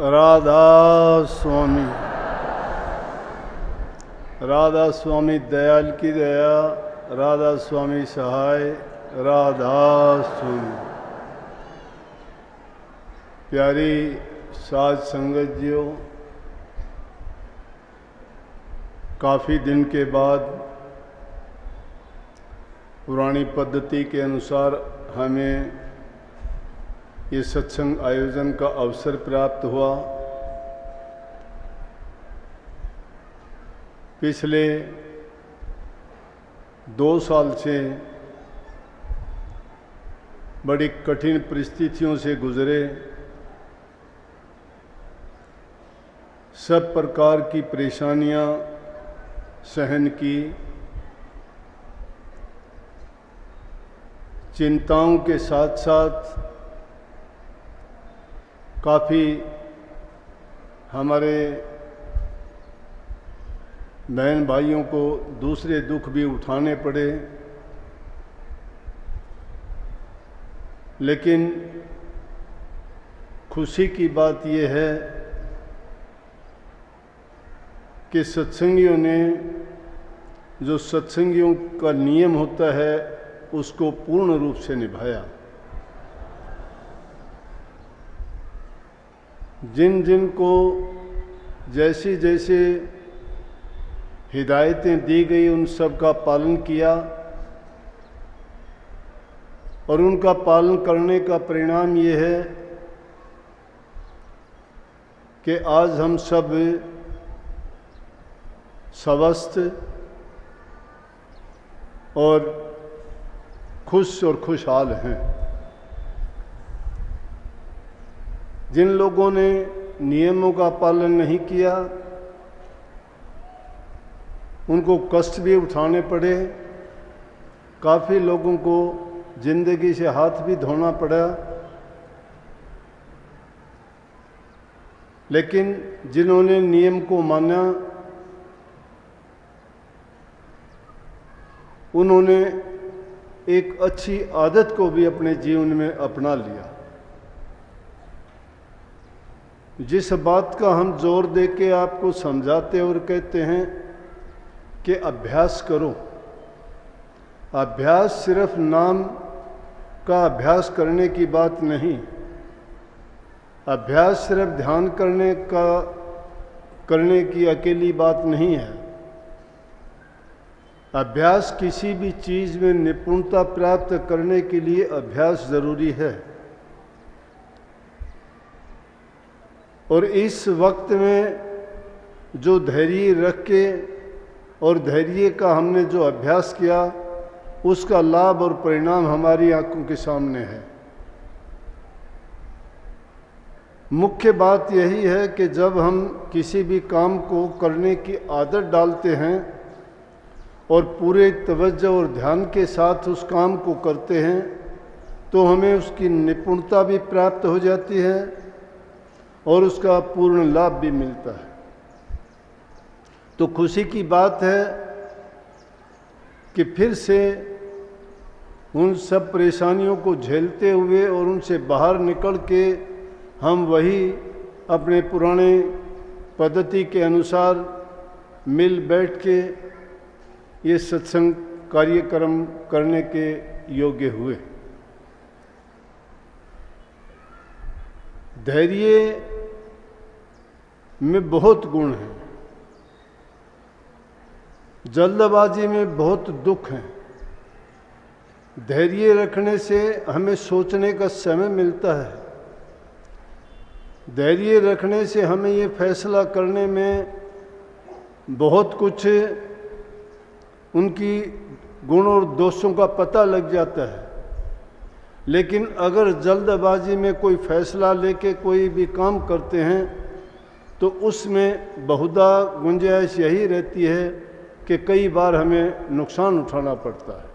राधा स्वामी, राधा स्वामी दयाल की दया, राधा स्वामी सहाय, राधा स्वामी। प्यारी साध संगत जियो, काफ़ी दिन के बाद पुरानी पद्धति के अनुसार हमें ये सत्संग आयोजन का अवसर प्राप्त हुआ। पिछले 2 साल से बड़ी कठिन परिस्थितियों से गुजरे, सब प्रकार की परेशानियां सहन की, चिंताओं के साथ साथ काफ़ी हमारे बहन भाइयों को दूसरे दुख भी उठाने पड़े, लेकिन खुशी की बात यह है कि सत्संगियों ने जो सत्संगियों का नियम होता है उसको पूर्ण रूप से निभाया। जिन जिन को जैसी जैसे हिदायतें दी गई उन सब का पालन किया, और उनका पालन करने का परिणाम ये है कि आज हम सब स्वस्थ और खुश और खुशहाल हैं। जिन लोगों ने नियमों का पालन नहीं किया उनको कष्ट भी उठाने पड़े, काफ़ी लोगों को जिंदगी से हाथ भी धोना पड़ा, लेकिन जिन्होंने नियम को माना उन्होंने एक अच्छी आदत को भी अपने जीवन में अपना लिया। जिस बात का हम जोर दे के आपको समझाते और कहते हैं कि अभ्यास करो, अभ्यास सिर्फ नाम का अभ्यास करने की बात नहीं, अभ्यास सिर्फ ध्यान करने की अकेली बात नहीं है। अभ्यास किसी भी चीज़ में निपुणता प्राप्त करने के लिए अभ्यास ज़रूरी है। और इस वक्त में जो धैर्य रख के और धैर्य का हमने जो अभ्यास किया उसका लाभ और परिणाम हमारी आंखों के सामने है। मुख्य बात यही है कि जब हम किसी भी काम को करने की आदत डालते हैं और पूरे तवज्जो और ध्यान के साथ उस काम को करते हैं तो हमें उसकी निपुणता भी प्राप्त हो जाती है और उसका पूर्ण लाभ भी मिलता है। तो खुशी की बात है कि फिर से उन सब परेशानियों को झेलते हुए और उनसे बाहर निकल के हम वही अपने पुराने पद्धति के अनुसार मिल बैठ के ये सत्संग कार्यक्रम करने के योग्य हुए। धैर्य में बहुत गुण हैं, जल्दबाजी में बहुत दुख है। धैर्य रखने से हमें सोचने का समय मिलता है, धैर्य रखने से हमें ये फैसला करने में बहुत कुछ उनकी गुण और दोषों का पता लग जाता है। लेकिन अगर जल्दबाजी में कोई फैसला लेके कोई भी काम करते हैं तो उसमें बहुधा गुंजाइश यही रहती है कि कई बार हमें नुकसान उठाना पड़ता है।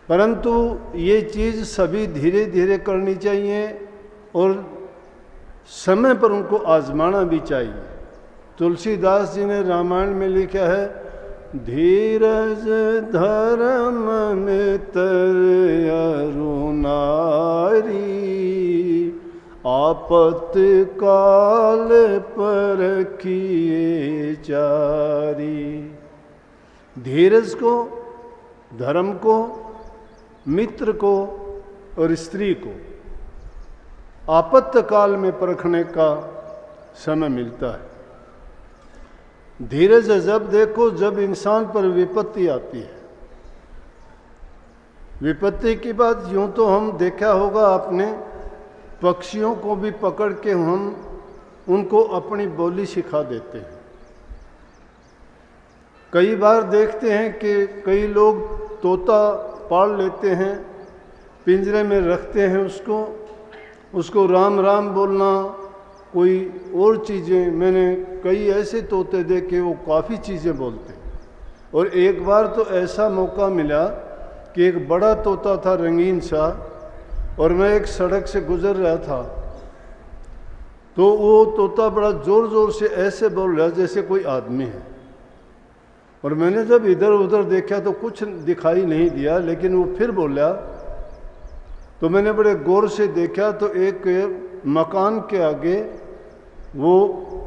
परंतु ये चीज़ सभी धीरे धीरे करनी चाहिए और समय पर उनको आजमाना भी चाहिए। तुलसीदास जी ने रामायण में लिखा है, धीरज धर्म मित्र अरु नारी, आपत्काल परखिए चारी। धीरज को, धर्म को, मित्र को और स्त्री को आपत्तकाल में परखने का समय मिलता है। धीरज जब देखो जब इंसान पर विपत्ति आती है। विपत्ति की बात यूं तो हम देखा होगा, अपने पक्षियों को भी पकड़ के हम उनको अपनी बोली सिखा देते हैं। कई बार देखते हैं कि कई लोग तोता पाल लेते हैं, पिंजरे में रखते हैं उसको राम राम बोलना, कोई और चीज़ें। मैंने कई ऐसे तोते देखे वो काफ़ी चीज़ें बोलते हैं। और एक बार तो ऐसा मौका मिला कि एक बड़ा तोता था रंगीन सा, और मैं एक सड़क से गुजर रहा था तो वो तोता बड़ा ज़ोर ज़ोर से ऐसे बोल रहा जैसे कोई आदमी है। और मैंने जब इधर उधर देखा तो कुछ दिखाई नहीं दिया, लेकिन वो फिर बोला तो मैंने बड़े गौर से देखा तो एक मकान के आगे वो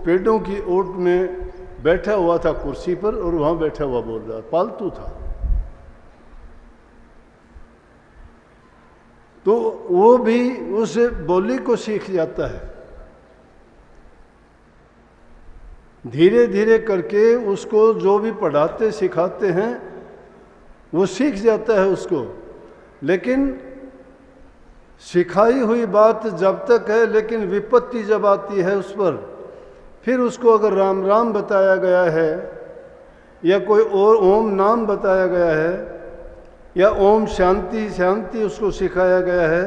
पेड़ों की ओट में बैठा हुआ था कुर्सी पर, और वहाँ बैठा हुआ बोल रहा, पालतू था। तो वो भी उस बोली को सीख जाता है। धीरे धीरे करके उसको जो भी पढ़ाते सिखाते हैं वो सीख जाता है उसको। लेकिन सिखाई हुई बात जब तक है, लेकिन विपत्ति जब आती है उस पर, फिर उसको अगर राम राम बताया गया है या कोई और ओम नाम बताया गया है या ओम शांति शांति उसको सिखाया गया है,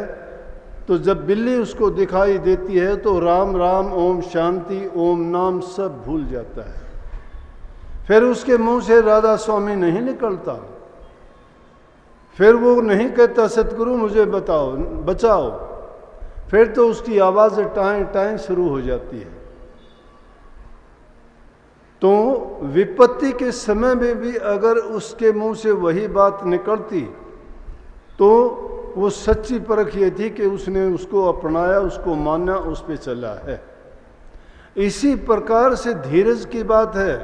तो जब बिल्ली उसको दिखाई देती है तो राम राम ओम शांति ओम नाम सब भूल जाता है। फिर उसके मुंह से राधा स्वामी नहीं निकलता, फिर वो नहीं कहता सतगुरु मुझे बताओ बचाओ, फिर तो उसकी आवाज़ टाएं टाएं शुरू हो जाती है। तो विपत्ति के समय में भी अगर उसके मुंह से वही बात निकलती तो वो सच्ची परख ये थी कि उसने उसको अपनाया, उसको माना, उस पे चला है। इसी प्रकार से धीरज की बात है।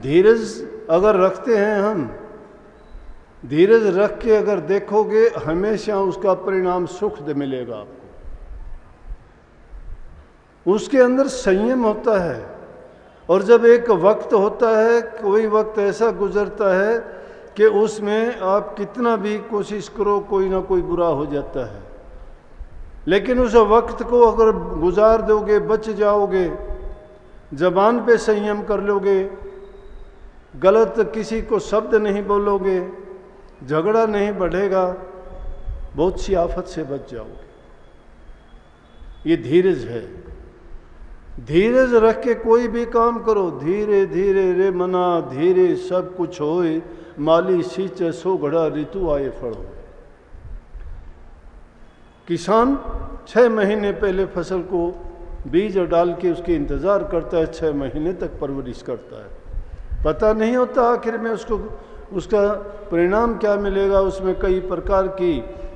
धीरज अगर रखते हैं हम, धीरज रख के अगर देखोगे हमेशा उसका परिणाम सुख मिलेगा आपको। उसके अंदर संयम होता है। और जब एक वक्त होता है, कोई वक्त ऐसा गुजरता है कि उसमें आप कितना भी कोशिश करो कोई ना कोई बुरा हो जाता है, लेकिन उस वक्त को अगर गुजार दोगे, बच जाओगे, जबान पे संयम कर लोगे, गलत किसी को शब्द नहीं बोलोगे, झगड़ा नहीं बढ़ेगा, बहुत सी आफत से बच जाओगे। ये धीरज है। धीरज रख के कोई भी काम करो। धीरे धीरे रे मना धीरे सब कुछ होए, माली सींचे सो घड़ा ऋतु आए फल हो। किसान 6 महीने पहले फसल को बीज डाल के उसके इंतज़ार करता है, 6 महीने तक परवरिश करता है। पता नहीं होता आखिर में उसको उसका परिणाम क्या मिलेगा। उसमें कई प्रकार की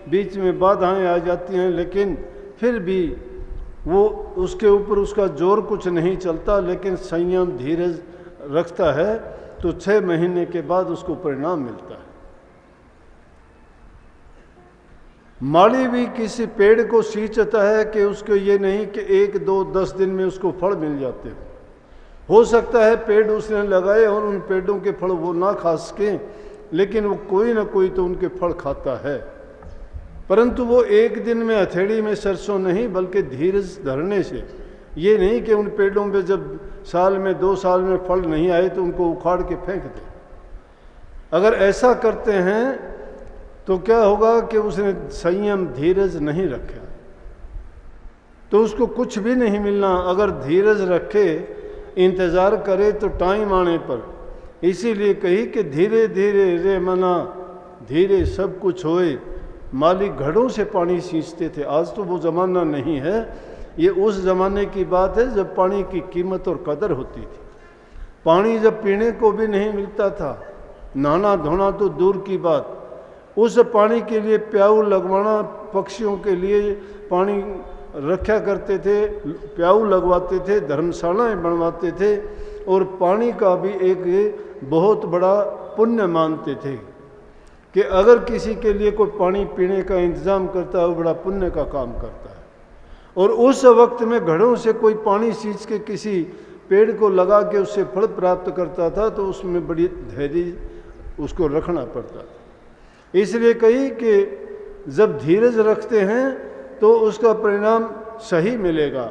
बीच में बाधाएं आ जाती हैं, लेकिन फिर भी वो उसके ऊपर उसका जोर कुछ नहीं चलता, लेकिन संयम धीरज रखता है तो 6 महीने के बाद उसको परिणाम मिलता है। माली भी किसी पेड़ को सींचता है कि उसको ये नहीं कि 1, 2, 10 दिन में उसको फल मिल जाते हैं। हो सकता है पेड़ उसने लगाए और उन पेड़ों के फल वो ना खा सकें, लेकिन वो कोई ना कोई तो उनके फल खाता है। परंतु वो एक दिन में हथेली में सरसों नहीं, बल्कि धीरज धरने से। ये नहीं कि उन पेड़ों पे जब साल में 2 साल में फल नहीं आए तो उनको उखाड़ के फेंक दे। अगर ऐसा करते हैं तो क्या होगा कि उसने संयम धीरज नहीं रखा तो उसको कुछ भी नहीं मिलना। अगर धीरज रखे, इंतज़ार करे तो टाइम आने पर, इसीलिए कही कि धीरे धीरे रे मना धीरे सब कुछ होए। माली घड़ों से पानी सींचते थे। आज तो वो ज़माना नहीं है, ये उस ज़माने की बात है जब पानी की कीमत और कदर होती थी। पानी जब पीने को भी नहीं मिलता था, नहाना धोना तो दूर की बात, उस पानी के लिए प्याऊ लगवाना, पक्षियों के लिए पानी रखा करते थे, प्याऊ लगवाते थे, धर्मशालाएं बनवाते थे और पानी का भी एक बहुत बड़ा पुण्य मानते थे कि अगर किसी के लिए कोई पानी पीने का इंतज़ाम करता है वो बड़ा पुण्य का काम करता है। और उस वक्त में घड़ों से कोई पानी सींच के किसी पेड़ को लगा के उससे फल प्राप्त करता था तो उसमें बड़ी धैर्य उसको रखना पड़ता था। इसलिए कही कि जब धीरज रखते हैं तो उसका परिणाम सही मिलेगा।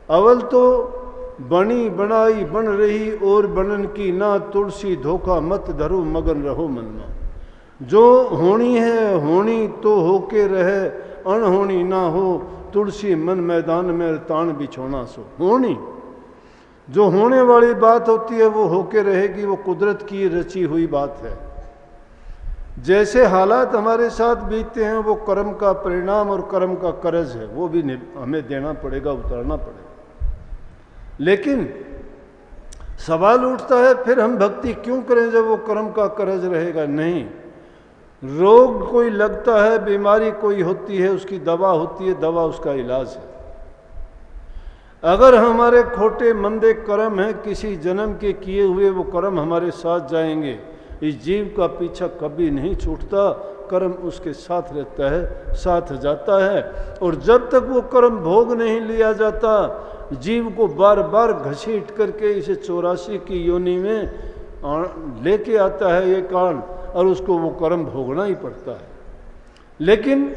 अवल तो बनी बनाई बन रही और बनन की ना तुलसी धोखा मत धरो मगन रहो मन में। जो होनी है होनी तो होके रहे, अनहोनी ना हो तुलसी मन मैदान में तान बिछोना सो। होनी जो होने वाली बात होती है वो होके रहेगी, वो कुदरत की रची हुई बात है। जैसे हालात हमारे साथ बीतते हैं वो कर्म का परिणाम और कर्म का कर्ज है, वो भी हमें देना पड़ेगा, उतारना पड़ेगा। लेकिन सवाल उठता है फिर हम भक्ति क्यों करें जब वो कर्म का कर्ज रहेगा? नहीं, रोग कोई लगता है, बीमारी कोई होती है, उसकी दवा होती है, दवा उसका इलाज है। अगर हमारे खोटे मंदे कर्म हैं किसी जन्म के किए हुए, वो कर्म हमारे साथ जाएंगे। इस जीव का पीछा कभी नहीं छूटता, कर्म उसके साथ रहता है, साथ जाता है। और जब तक वो कर्म भोग नहीं लिया जाता, जीव को बार बार घसीट करके इसे 84 की योनि में लेके आता है ये काल, और उसको वो कर्म भोगना ही पड़ता है। लेकिन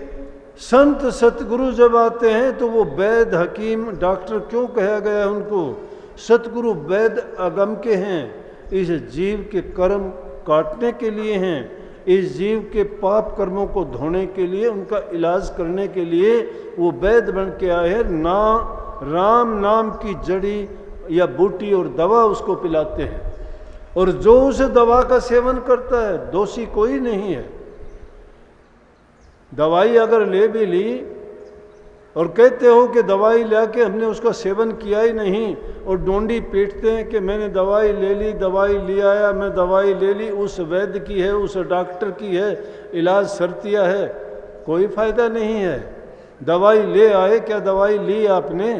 संत सतगुरु जब आते हैं तो वो वैद्य हकीम डॉक्टर क्यों कहा गया उनको? सतगुरु वैद्य अगम के हैं, इस जीव के कर्म काटने के लिए हैं, इस जीव के पाप कर्मों को धोने के लिए, उनका इलाज करने के लिए वो वैद्य बन के आए हैं। ना राम नाम की जड़ी या बूटी और दवा उसको पिलाते हैं, और जो उस दवा का सेवन करता है दोषी कोई नहीं है। दवाई अगर ले भी ली और कहते हो कि दवाई लाके हमने उसका सेवन किया ही नहीं, और डोंडी पीटते हैं कि मैंने दवाई ले ली, दवाई ले आया, मैं दवाई ले ली, उस वैद्य की है, उस डॉक्टर की है, इलाज सरतिया है, कोई फायदा नहीं है। दवाई ले आए, क्या दवाई ली आपने?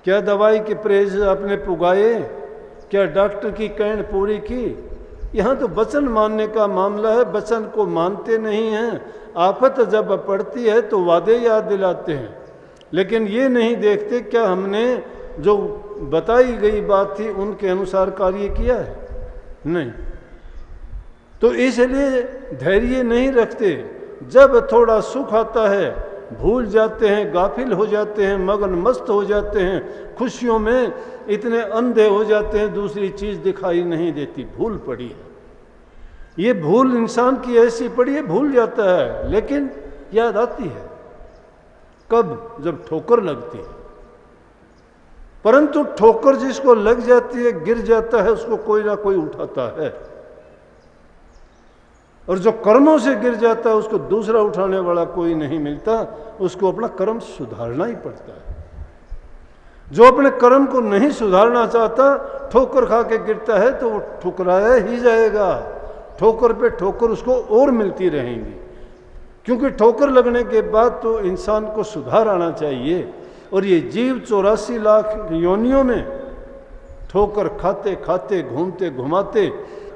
क्या दवाई के परहेज आपने पुगाए? क्या डॉक्टर की कहन पूरी की? यहाँ तो वचन मानने का मामला है, वचन को मानते नहीं हैं। आफत जब पड़ती है तो वादे याद दिलाते हैं, लेकिन ये नहीं देखते क्या हमने जो बताई गई बात थी उनके अनुसार कार्य किया है? नहीं। तो इसलिए धैर्य नहीं रखते। जब थोड़ा सुख आता है भूल जाते हैं, गाफिल हो जाते हैं, मगन मस्त हो जाते हैं, खुशियों में इतने अंधे हो जाते हैं, दूसरी चीज़ दिखाई नहीं देती। भूल पड़ी है, ये भूल इंसान की ऐसी पड़ी है, भूल जाता है, लेकिन याद आती है कब? जब ठोकर लगती है। परंतु ठोकर जिसको लग जाती है, गिर जाता है, उसको कोई ना कोई उठाता है, और जो कर्मों से गिर जाता है उसको दूसरा उठाने वाला कोई नहीं मिलता, उसको अपना कर्म सुधारना ही पड़ता है। जो अपने कर्म को नहीं सुधारना चाहता, ठोकर खा के गिरता है तो वो ठुकराया ही जाएगा। ठोकर पे ठोकर उसको और मिलती रहेंगी, क्योंकि ठोकर लगने के बाद तो इंसान को सुधार आना चाहिए। और ये जीव 84 लाख योनियों में ठोकर खाते खाते, घूमते घुमाते,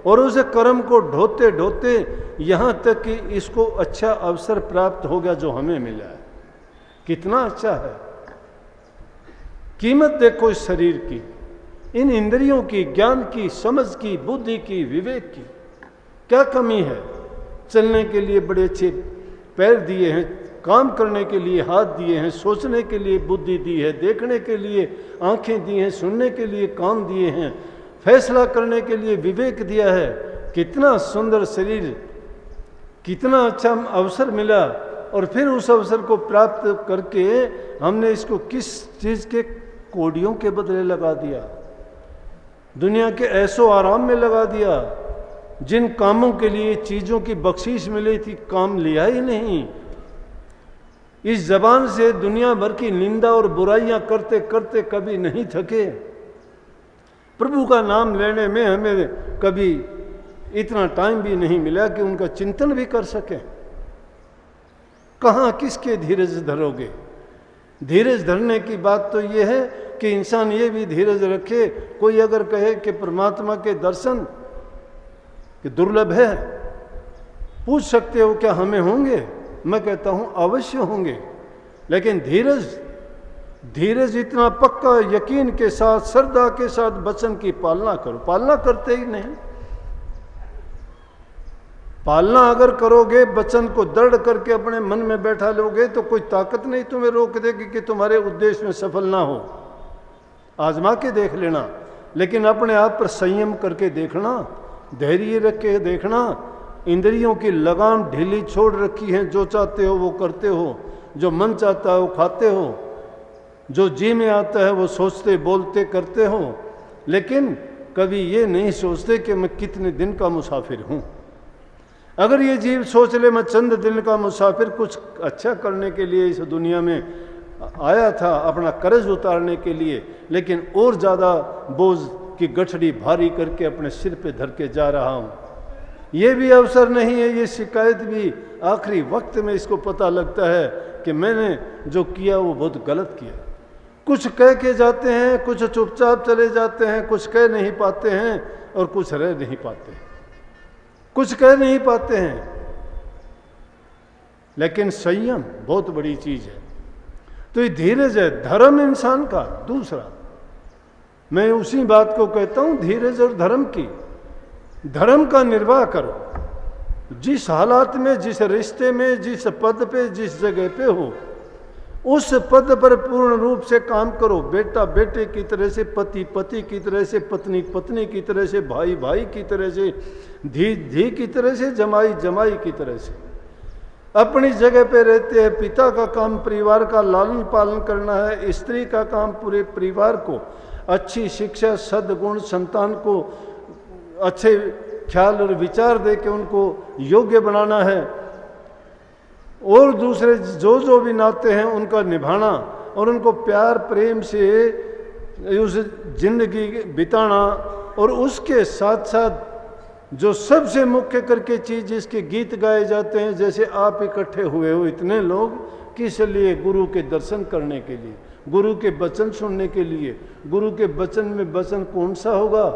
और उस कर्म को ढोते ढोते यहाँ तक कि इसको अच्छा अवसर प्राप्त हो गया जो हमें मिला है। कितना अच्छा है! कीमत देखो इस शरीर की, इन इंद्रियों की, ज्ञान की, समझ की, बुद्धि की, विवेक की। क्या कमी है? चलने के लिए बड़े अच्छे पैर दिए हैं, काम करने के लिए हाथ दिए हैं, सोचने के लिए बुद्धि दी है, देखने के लिए आंखें दी हैं, सुनने के लिए कान दिए हैं, फैसला करने के लिए विवेक दिया है। कितना सुंदर शरीर, कितना अच्छा अवसर मिला, और फिर उस अवसर को प्राप्त करके हमने इसको किस चीज़ के कोडियों के बदले लगा दिया, दुनिया के ऐसो आराम में लगा दिया। जिन कामों के लिए चीज़ों की बख्शीश मिली थी, काम लिया ही नहीं। इस जबान से दुनिया भर की निंदा और बुराइयां करते करते कभी नहीं थके। प्रभु का नाम लेने में हमें कभी इतना टाइम भी नहीं मिला कि उनका चिंतन भी कर सकें। कहाँ किसके धीरज धरोगे? धीरज धरने की बात तो ये है कि इंसान ये भी धीरज रखे। कोई अगर कहे कि परमात्मा के दर्शन कि दुर्लभ है, पूछ सकते हो क्या हमें होंगे? मैं कहता हूं अवश्य होंगे, लेकिन धीरज इतना पक्का यकीन के साथ, श्रद्धा के साथ वचन की पालना करो। पालना करते ही नहीं। पालना अगर करोगे, वचन को दृढ़ करके अपने मन में बैठा लोगे, तो कोई ताकत नहीं तुम्हें रोक देगी कि तुम्हारे उद्देश्य में सफल ना हो। आजमा के देख लेना, लेकिन अपने आप पर संयम करके देखना, धैर्य रख के देखना। इंद्रियों की लगाम ढीली छोड़ रखी है, जो चाहते हो वो करते हो, जो मन चाहता है वो खाते हो, जो जी में आता है वो सोचते बोलते करते हो, लेकिन कभी ये नहीं सोचते कि मैं कितने दिन का मुसाफिर हूँ। अगर ये जीव सोच ले मैं चंद दिन का मुसाफिर, कुछ अच्छा करने के लिए इस दुनिया में आया था, अपना कर्ज उतारने के लिए, लेकिन और ज़्यादा बोझ की गठड़ी भारी करके अपने सिर पे धर के जा रहा हूँ, ये भी अवसर नहीं है। ये शिकायत भी आखिरी वक्त में इसको पता लगता है कि मैंने जो किया वो बहुत गलत किया। कुछ कह के जाते हैं, कुछ चुपचाप चले जाते हैं, कुछ कह नहीं पाते हैं और कुछ रह नहीं पाते, कुछ कह नहीं पाते हैं। लेकिन संयम बहुत बड़ी चीज है। तो ये धीरज है धर्म इंसान का। दूसरा मैं उसी बात को कहता हूं, धीरज और धर्म की। धर्म का निर्वाह करो, जिस हालात में, जिस रिश्ते में, जिस पद पे, जिस जगह पे हो, उस पद पर पूर्ण रूप से काम करो। बेटा बेटे की तरह से, पति पति की तरह से, पत्नी पत्नी की तरह से, भाई भाई की तरह से, धी धी की तरह से, जमाई जमाई की तरह से अपनी जगह पे रहते हैं। पिता का काम परिवार का लालन पालन करना है, स्त्री का काम पूरे परिवार को अच्छी शिक्षा, सद्गुण, संतान को अच्छे ख्याल और विचार दे के उनको योग्य बनाना है, और दूसरे जो भी नाते हैं उनका निभाना और उनको प्यार प्रेम से उस जिंदगी बिताना। और उसके साथ साथ जो सबसे मुख्य करके चीज़, जिसके गीत गाए जाते हैं, जैसे आप इकट्ठे हुए हो इतने लोग, किस लिए? गुरु के दर्शन करने के लिए, गुरु के वचन सुनने के लिए। गुरु के वचन में वचन कौन सा होगा?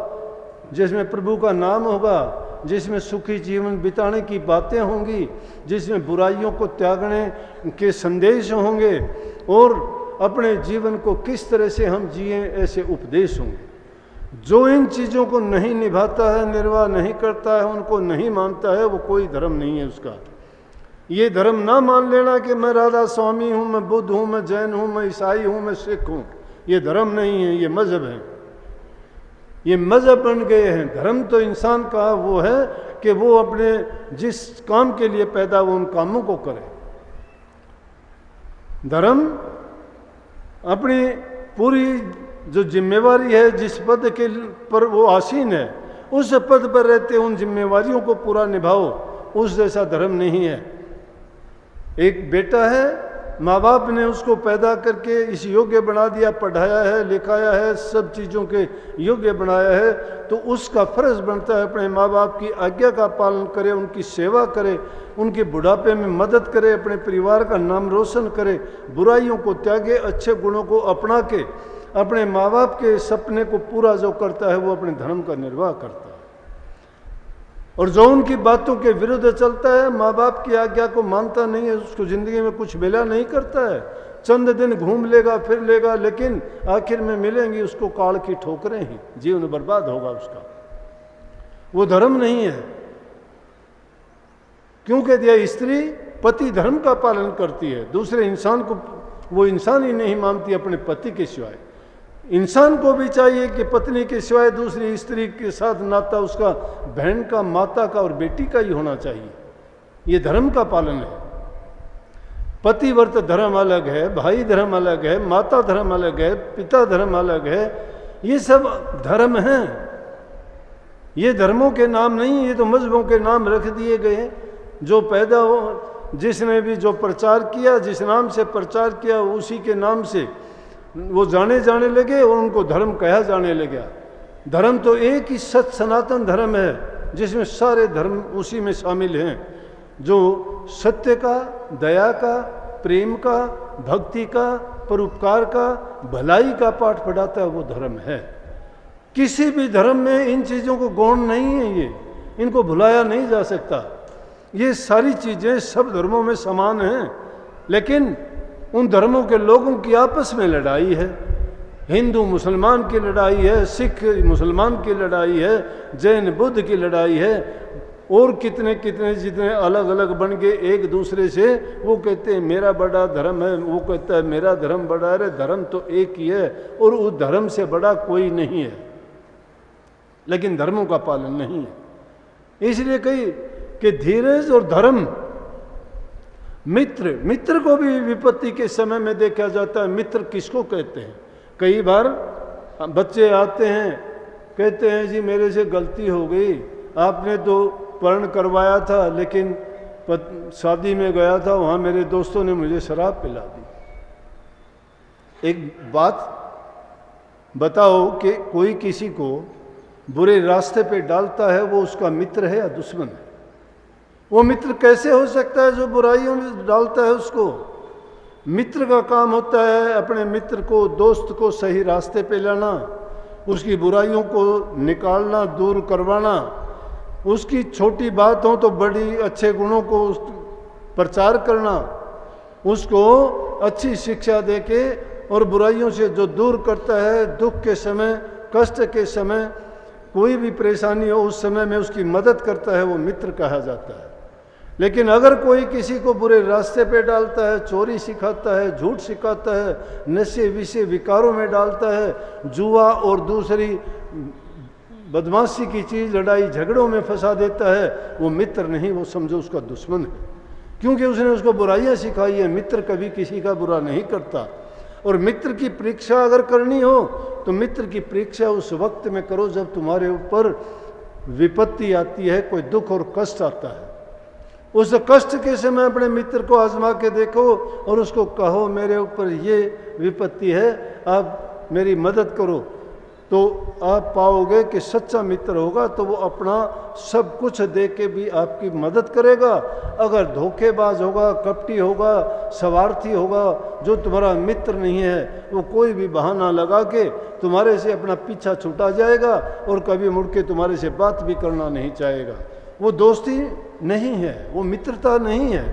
जिसमें प्रभु का नाम होगा, जिसमें सुखी जीवन बिताने की बातें होंगी, जिसमें बुराइयों को त्यागने के संदेश होंगे, और अपने जीवन को किस तरह से हम जिए ऐसे उपदेश होंगे। जो इन चीज़ों को नहीं निभाता है, निर्वाह नहीं करता है, उनको नहीं मानता है, वो कोई धर्म नहीं है उसका। ये धर्म ना मान लेना कि मैं राधा स्वामी हूँ, मैं बुद्ध हूँ, मैं जैन हूँ, मैं ईसाई हूँ, मैं सिख हूँ, ये धर्म नहीं है, ये मजहब है। ये मजहब बन गए हैं। धर्म तो इंसान का वो है कि वो अपने जिस काम के लिए पैदा वो उन कामों को करे। धर्म अपनी पूरी जो जिम्मेवारी है, जिस पद के पर वो आसीन है, उस पद पर रहते उन जिम्मेवारियों को पूरा निभाओ, उस जैसा धर्म नहीं है। एक बेटा है, माँ बाप ने उसको पैदा करके इस योग्य बना दिया, पढ़ाया है, लिखाया है, सब चीज़ों के योग्य बनाया है, तो उसका फर्ज बनता है अपने माँ बाप की आज्ञा का पालन करे, उनकी सेवा करे, उनके बुढ़ापे में मदद करे, अपने परिवार का नाम रोशन करे, बुराइयों को त्यागे, अच्छे गुणों को अपना के अपने माँ बाप के सपने को पूरा जो करता है वो अपने धर्म का निर्वाह करता है। और जो उनकी बातों के विरुद्ध चलता है, माँ बाप की आज्ञा को मानता नहीं है, उसको ज़िंदगी में कुछ मिला नहीं करता है। चंद दिन घूम लेगा फिर लेगा, लेकिन आखिर में मिलेंगी उसको काल की ठोकरें ही, जीवन बर्बाद होगा उसका। वो धर्म नहीं है। क्यों कह दिया? स्त्री पति धर्म का पालन करती है, दूसरे इंसान को वो इंसान ही नहीं मानती अपने पति के सिवाय। इंसान को भी चाहिए कि पत्नी के सिवाय दूसरी स्त्री के साथ नाता उसका बहन का, माता का और बेटी का ही होना चाहिए। ये धर्म का पालन है। पतिव्रत धर्म अलग है, भाई धर्म अलग है, माता धर्म अलग है, पिता धर्म अलग है। ये सब धर्म हैं। ये धर्मों के नाम नहीं, ये तो मजहबों के नाम रख दिए गए। जो पैदा हो, जिसने भी जो प्रचार किया, जिस नाम से प्रचार किया, उसी के नाम से वो जाने लगे और उनको धर्म कहा जाने लगा। धर्म तो एक ही सत सनातन धर्म है, जिसमें सारे धर्म उसी में शामिल हैं, जो सत्य का, दया का, प्रेम का, भक्ति का, परोपकार का, भलाई का पाठ पढ़ाता है, वो धर्म है। किसी भी धर्म में इन चीज़ों को गौण नहीं है, ये इनको भुलाया नहीं जा सकता। ये सारी चीज़ें सब धर्मों में समान हैं, लेकिन उन धर्मों के लोगों की आपस में लड़ाई है। हिंदू मुसलमान की लड़ाई है, सिख मुसलमान की लड़ाई है, जैन बुद्ध की लड़ाई है, और कितने कितने जितने अलग अलग बन गए एक दूसरे से। वो कहते हैं मेरा बड़ा धर्म है, वो कहता है मेरा धर्म बड़ा है। अरे धर्म तो एक ही है और उस धर्म से बड़ा कोई नहीं है, लेकिन धर्मों का पालन नहीं है। इसलिए कही कि धीरज और धर्म, मित्र को भी विपत्ति के समय में देखा जाता है। मित्र किसको कहते हैं? कई बार बच्चे आते हैं, कहते हैं जी मेरे से गलती हो गई, आपने तो पर्ण करवाया था, लेकिन शादी में गया था, वहाँ मेरे दोस्तों ने मुझे शराब पिला दी। एक बात बताओ कि कोई किसी को बुरे रास्ते पे डालता है, वो उसका मित्र है या दुश्मन है? वो मित्र कैसे हो सकता है जो बुराइयों में डालता है उसको? मित्र का काम होता है अपने मित्र को, दोस्त को सही रास्ते पे लाना, उसकी बुराइयों को निकालना, दूर करवाना, उसकी छोटी बात हो तो बड़ी अच्छे गुणों को प्रचार करना, उसको अच्छी शिक्षा देके, और बुराइयों से जो दूर करता है, दुख के समय, कष्ट के समय, कोई भी परेशानी हो उस समय में उसकी मदद करता है, वो मित्र कहा जाता है। लेकिन अगर कोई किसी को बुरे रास्ते पे डालता है, चोरी सिखाता है, झूठ सिखाता है, नशे विषय विकारों में डालता है, जुआ और दूसरी बदमाशी की चीज़, लड़ाई झगड़ों में फंसा देता है, वो मित्र नहीं, वो समझो उसका दुश्मन है, क्योंकि उसने उसको बुराइयां सिखाई है। मित्र कभी किसी का बुरा नहीं करता। और मित्र की परीक्षा अगर करनी हो तो मित्र की परीक्षा उस वक्त में करो जब तुम्हारे ऊपर विपत्ति आती है, कोई दुख और कष्ट आता है। उस कष्ट के समय अपने मित्र को आजमा के देखो और उसको कहो मेरे ऊपर ये विपत्ति है, आप मेरी मदद करो, तो आप पाओगे कि सच्चा मित्र होगा तो वो अपना सब कुछ दे के भी आपकी मदद करेगा। अगर धोखेबाज होगा, कपटी होगा, स्वार्थी होगा, जो तुम्हारा मित्र नहीं है, वो कोई भी बहाना लगा के तुम्हारे से अपना पीछा छुटा जाएगा और कभी मुड़ के तुम्हारे से बात भी करना नहीं चाहेगा। वो दोस्ती नहीं है, वो मित्रता नहीं है।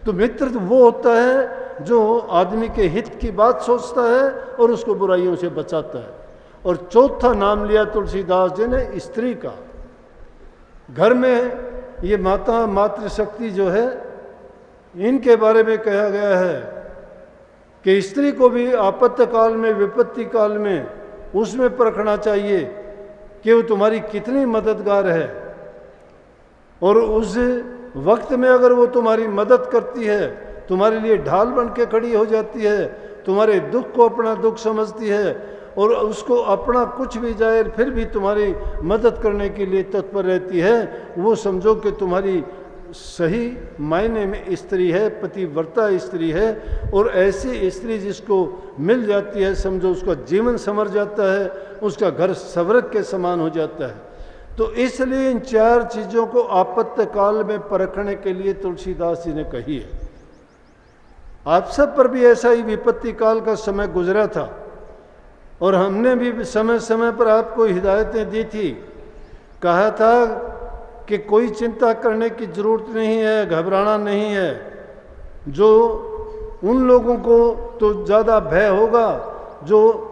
तो मित्र वो होता है जो आदमी के हित की बात सोचता है और उसको बुराइयों से बचाता है। और चौथा नाम लिया तुलसीदास जी ने स्त्री का। घर में ये माता मातृशक्ति जो है, इनके बारे में कहा गया है कि स्त्री को भी आपत्ति काल में, विपत्ति काल में उसमें परखना चाहिए कि वो तुम्हारी कितनी मददगार है। और उस वक्त में अगर वो तुम्हारी मदद करती है, तुम्हारे लिए ढाल बन के खड़ी हो जाती है, तुम्हारे दुख को अपना दुख समझती है और उसको अपना कुछ भी जाए फिर भी तुम्हारी मदद करने के लिए तत्पर रहती है, वो समझो कि तुम्हारी सही मायने में स्त्री है, पतिव्रता स्त्री है। और ऐसी स्त्री जिसको मिल जाती है, समझो उसका जीवन संवर जाता है, उसका घर स्वर्ग के समान हो जाता है। तो इसलिए इन चार चीज़ों को आपत्ति काल में परखने के लिए तुलसीदास जी ने कही है। आप सब पर भी ऐसा ही विपत्ति काल का समय गुजरा था और हमने भी समय समय पर आपको हिदायतें दी थी। कहा था कि कोई चिंता करने की ज़रूरत नहीं है, घबराना नहीं है। जो उन लोगों को तो ज़्यादा भय होगा जो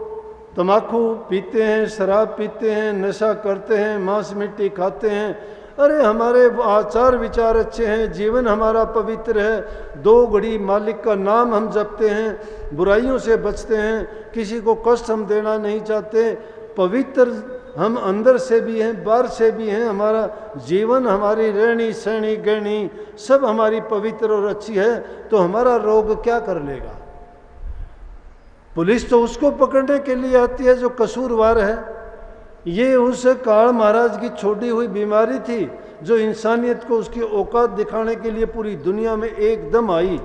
तम्बाकू पीते हैं, शराब पीते हैं, नशा करते हैं, मांस मिट्टी खाते हैं। अरे हमारे आचार विचार अच्छे हैं, जीवन हमारा पवित्र है, 2 घड़ी मालिक का नाम हम जपते हैं, बुराइयों से बचते हैं, किसी को कष्ट हम देना नहीं चाहते, पवित्र हम अंदर से भी हैं, बाहर से भी हैं, हमारा जीवन, हमारी रहनी सहनी गहनी सब हमारी पवित्र और अच्छी है, तो हमारा रोग क्या कर लेगा। पुलिस तो उसको पकड़ने के लिए आती है जो कसूरवार है। ये उस काल महाराज की छोड़ी हुई बीमारी थी जो इंसानियत को उसकी औकात दिखाने के लिए पूरी दुनिया में एकदम आई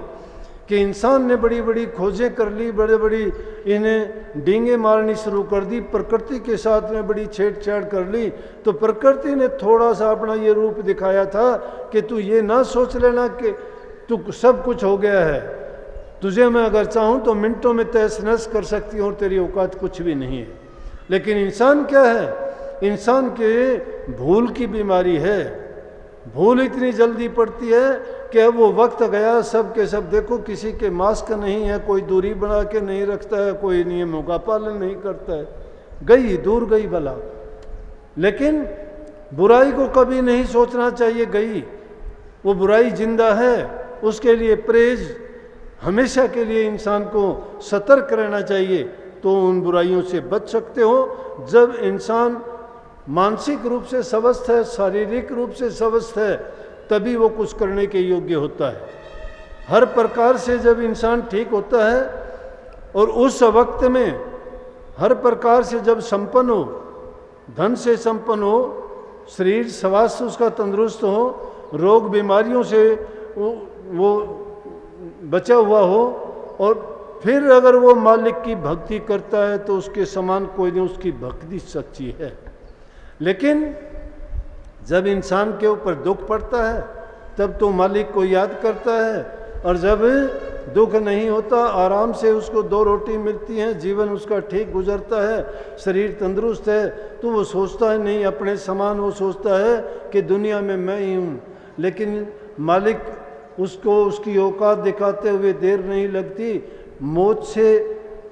कि इंसान ने बड़ी बड़ी खोजें कर ली, बड़े बड़ी इन्हें डींगे मारनी शुरू कर दी, प्रकृति के साथ में बड़ी छेड़छाड़ कर ली। तो प्रकृति ने थोड़ा सा अपना ये रूप दिखाया था कि तू ये ना सोच लेना कि तू सब कुछ हो गया है, तुझे मैं अगर चाहूँ तो मिनटों में तहस नहस कर सकती हूँ और तेरी औकात कुछ भी नहीं है। लेकिन इंसान क्या है, इंसान के भूल की बीमारी है। भूल इतनी जल्दी पड़ती है कि अब वो वक्त गया, सब के सब देखो किसी के मास्क नहीं है, कोई दूरी बना के नहीं रखता है, कोई नियमों का पालन नहीं करता है, गई दूर गई भला। लेकिन बुराई को कभी नहीं सोचना चाहिए गई, वो बुराई जिंदा है, उसके लिए परहेज हमेशा के लिए इंसान को सतर्क रहना चाहिए, तो उन बुराइयों से बच सकते हो। जब इंसान मानसिक रूप से स्वस्थ है, शारीरिक रूप से स्वस्थ है, तभी वो कुछ करने के योग्य होता है। हर प्रकार से जब इंसान ठीक होता है और उस वक्त में हर प्रकार से जब संपन्न हो, धन से संपन्न हो, शरीर स्वास्थ्य उसका तंदुरुस्त हो, रोग बीमारियों से वो बचा हुआ हो, और फिर अगर वो मालिक की भक्ति करता है तो उसके समान कोई नहीं, उसकी भक्ति सच्ची है। लेकिन जब इंसान के ऊपर दुख पड़ता है तब तो मालिक को याद करता है, और जब दुख नहीं होता, आराम से उसको 2 रोटी मिलती हैं, जीवन उसका ठीक गुजरता है, शरीर तंदुरुस्त है, तो वो सोचता है नहीं अपने समान, वो सोचता है कि दुनिया में मैं ही हूँ। लेकिन मालिक उसको उसकी औकात दिखाते हुए देर नहीं लगती। मौत से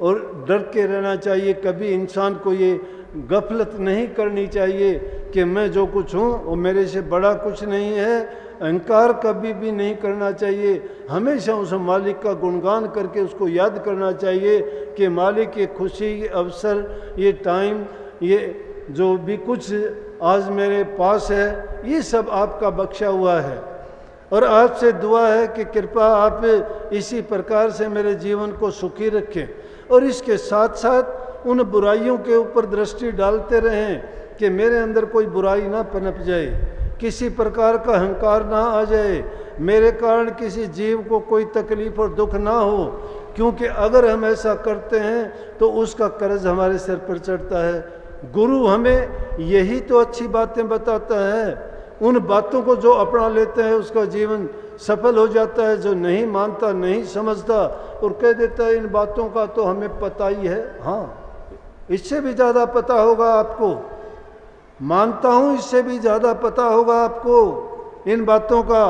और डर के रहना चाहिए, कभी इंसान को ये गफलत नहीं करनी चाहिए कि मैं जो कुछ हूँ वो मेरे से बड़ा कुछ नहीं है। अहंकार कभी भी नहीं करना चाहिए, हमेशा उस मालिक का गुणगान करके उसको याद करना चाहिए कि मालिक ये खुशी, ये अवसर, ये टाइम, ये जो भी कुछ आज मेरे पास है, ये सब आपका बख्शा हुआ है। और आपसे दुआ है कि कृपा आप इसी प्रकार से मेरे जीवन को सुखी रखें, और इसके साथ साथ उन बुराइयों के ऊपर दृष्टि डालते रहें कि मेरे अंदर कोई बुराई ना पनप जाए, किसी प्रकार का अहंकार ना आ जाए, मेरे कारण किसी जीव को कोई तकलीफ और दुख ना हो, क्योंकि अगर हम ऐसा करते हैं तो उसका कर्ज हमारे सिर पर चढ़ता है। गुरु हमें यही तो अच्छी बातें बताता है, उन बातों को जो अपना लेते हैं उसका जीवन सफल हो जाता है, जो नहीं मानता, नहीं समझता और कह देता है इन बातों का तो हमें पता ही है, हाँ इससे भी ज़्यादा पता होगा आपको, मानता हूँ इससे भी ज़्यादा पता होगा आपको, इन बातों का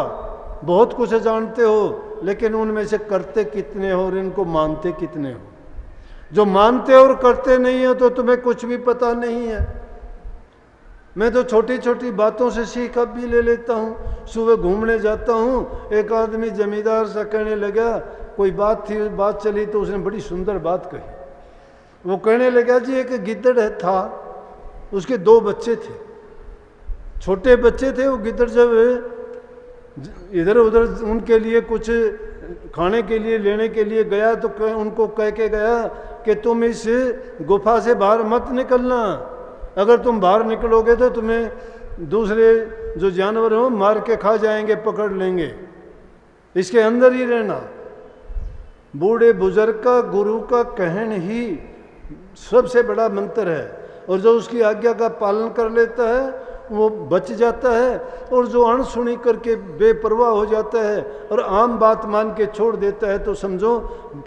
बहुत कुछ जानते हो, लेकिन उनमें से करते कितने हो और इनको मानते कितने हो। जो मानते और करते नहीं हो तो तुम्हें कुछ भी पता नहीं है। मैं तो छोटी छोटी बातों से सीख अब भी ले लेता हूँ। सुबह घूमने जाता हूँ, एक आदमी जमींदार सा कहने लगा, कोई बात थी, बात चली तो उसने बड़ी सुंदर बात कही। वो कहने लगा जी एक गिद्दड़ था, उसके 2 बच्चे थे, छोटे बच्चे थे। वो गिद्दड़ जब इधर उधर उनके लिए कुछ खाने के लिए लेने के लिए गया तो उनको कह के गया कि तुम इस गुफा से बाहर मत निकलना, अगर तुम बाहर निकलोगे तो तुम्हें दूसरे जो जानवर हो मार के खा जाएंगे, पकड़ लेंगे, इसके अंदर ही रहना। बूढ़े बुजुर्ग का, गुरु का कहन ही सबसे बड़ा मंत्र है, और जो उसकी आज्ञा का पालन कर लेता है वो बच जाता है, और जो अनसुनी करके बेपरवाह हो जाता है और आम बात मान के छोड़ देता है तो समझो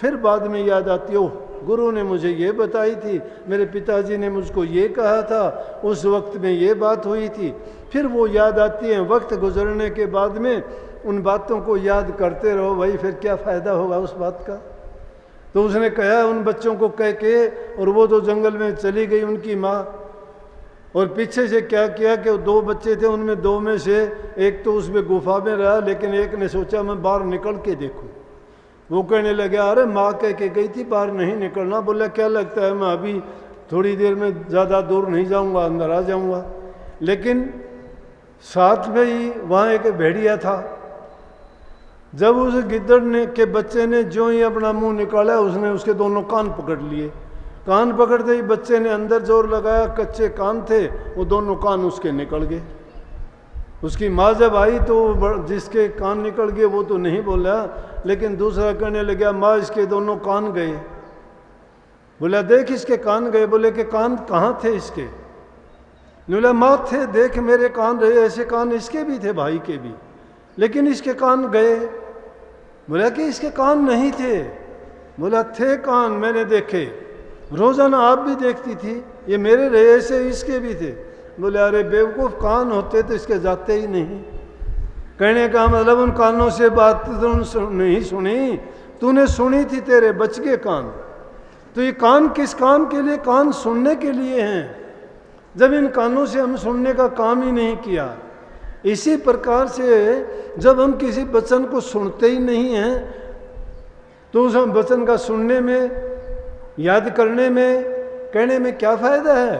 फिर बाद में याद आती हो, गुरु ने मुझे ये बताई थी, मेरे पिताजी ने मुझको ये कहा था, उस वक्त में ये बात हुई थी, फिर वो याद आती है। वक्त गुजरने के बाद में उन बातों को याद करते रहो भाई, फिर क्या फ़ायदा होगा उस बात का। तो उसने कहा उन बच्चों को कह के, और वो तो जंगल में चली गई उनकी माँ, और पीछे से क्या किया कि 2 बच्चे थे, उनमें 2 में से एक तो उसमें गुफा में रहा, लेकिन एक ने सोचा मैं बाहर निकल के देखूं। वो कहने लगे अरे माँ कह के गई थी बाहर नहीं निकलना। बोला क्या लगता है मैं अभी थोड़ी देर में ज़्यादा दूर नहीं जाऊंगा, अंदर आ जाऊंगा। लेकिन साथ में ही वहाँ एक भेड़िया था। जब उस गिद्दड़ ने के बच्चे ने जो ही अपना मुंह निकाला, उसने उसके दोनों कान पकड़ लिए। कान पकड़ते ही बच्चे ने अंदर जोर लगाया, कच्चे कान थे, वो दोनों कान उसके निकल गए। उसकी माँ जब आई तो जिसके कान निकल गए वो तो नहीं बोला, लेकिन दूसरा कहने लगा माँ इसके दोनों कान गए। बोला देख इसके कान गए। बोले कि कान कहाँ थे इसके? बोला माँ थे, देख मेरे कान रहे, ऐसे कान इसके भी थे, भाई के भी, लेकिन इसके कान गए। बोला कि इसके कान नहीं थे, बोला थे कान, मैंने देखे, रोजाना आप भी देखती थी, ये मेरे रहे ऐसे इसके भी थे। बोले अरे बेवकूफ़, कान होते तो इसके जाते ही नहीं। कहने का मतलब उन कानों से बात तो नहीं सुनी, तूने सुनी थी, तेरे बच गए कान। तो ये कान किस काम के लिए? कान सुनने के लिए हैं। जब इन कानों से हम सुनने का काम ही नहीं किया, इसी प्रकार से जब हम किसी वचन को सुनते ही नहीं हैं तो उस वचन का सुनने में, याद करने में, कहने में क्या फ़ायदा है?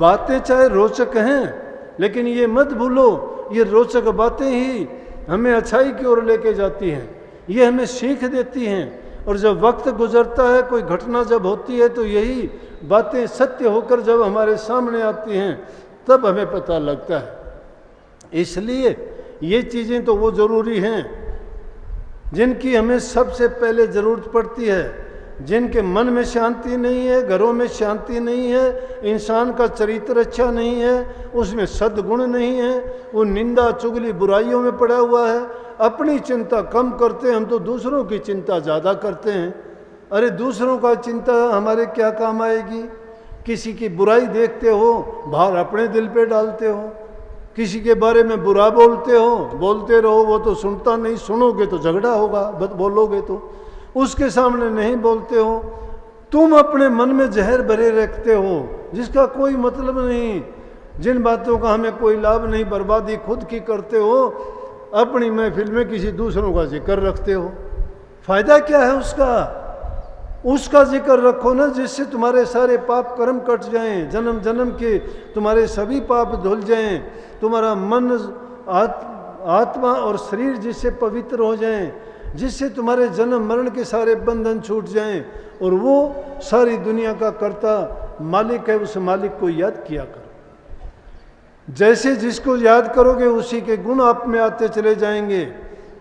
बातें चाहे रोचक हैं, लेकिन ये मत भूलो, ये रोचक बातें ही हमें अच्छाई की ओर लेके जाती हैं, ये हमें सीख देती हैं। और जब वक्त गुजरता है, कोई घटना जब होती है, तो यही बातें सत्य होकर जब हमारे सामने आती हैं तब हमें पता लगता है। इसलिए ये चीज़ें तो वो ज़रूरी हैं जिनकी हमें सबसे पहले ज़रूरत पड़ती है। जिनके मन में शांति नहीं है, घरों में शांति नहीं है, इंसान का चरित्र अच्छा नहीं है, उसमें सद्गुण नहीं है, वो निंदा चुगली बुराइयों में पड़ा हुआ है, अपनी चिंता कम करते हैं, हम तो दूसरों की चिंता ज़्यादा करते हैं। अरे दूसरों का चिंता हमारे क्या काम आएगी? किसी की बुराई देखते हो, भार अपने दिल पे डालते हो, किसी के बारे में बुरा बोलते हो, बोलते रहो, वो तो सुनता नहीं, सुनोगे तो झगड़ा होगा, बोलोगे तो उसके सामने नहीं बोलते हो। तुम अपने मन में जहर भरे रखते हो जिसका कोई मतलब नहीं, जिन बातों का हमें कोई लाभ नहीं, बर्बादी खुद की करते हो। अपनी महफिल में किसी दूसरों का जिक्र रखते हो, फायदा क्या है उसका? उसका जिक्र रखो ना, जिससे तुम्हारे सारे पाप कर्म कट जाएं, जन्म जन्म के तुम्हारे सभी पाप धुल जाएं, तुम्हारा मन, आत्मा और शरीर जिससे पवित्र हो जाएं, जिससे तुम्हारे जन्म मरण के सारे बंधन छूट जाएं, और वो सारी दुनिया का कर्ता मालिक है, उस मालिक को याद किया करो। जैसे जिसको याद करोगे उसी के गुण आप में आते चले जाएंगे।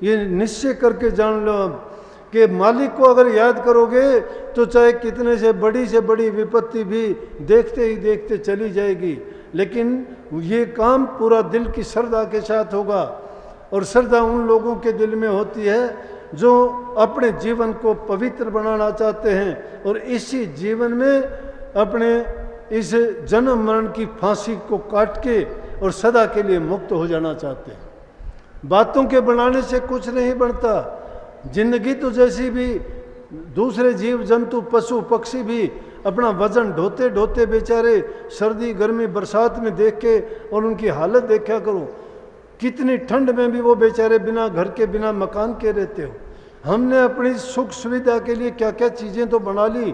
ये निश्चय करके जान लो कि मालिक को अगर याद करोगे तो चाहे कितने से बड़ी विपत्ति भी देखते ही देखते चली जाएगी, लेकिन ये काम पूरा दिल की श्रद्धा के साथ होगा। और श्रद्धा उन लोगों के दिल में होती है जो अपने जीवन को पवित्र बनाना चाहते हैं और इसी जीवन में अपने इस जन्म मरण की फांसी को काट के और सदा के लिए मुक्त हो जाना चाहते हैं। बातों के बनाने से कुछ नहीं बनता। जिंदगी तो जैसी भी, दूसरे जीव जंतु पशु पक्षी भी अपना वजन ढोते ढोते बेचारे सर्दी गर्मी बरसात में देख के, और उनकी हालत देखा करो, कितनी ठंड में भी वो बेचारे बिना घर के बिना मकान के रहते हो। हमने अपनी सुख सुविधा के लिए क्या क्या चीज़ें तो बना ली,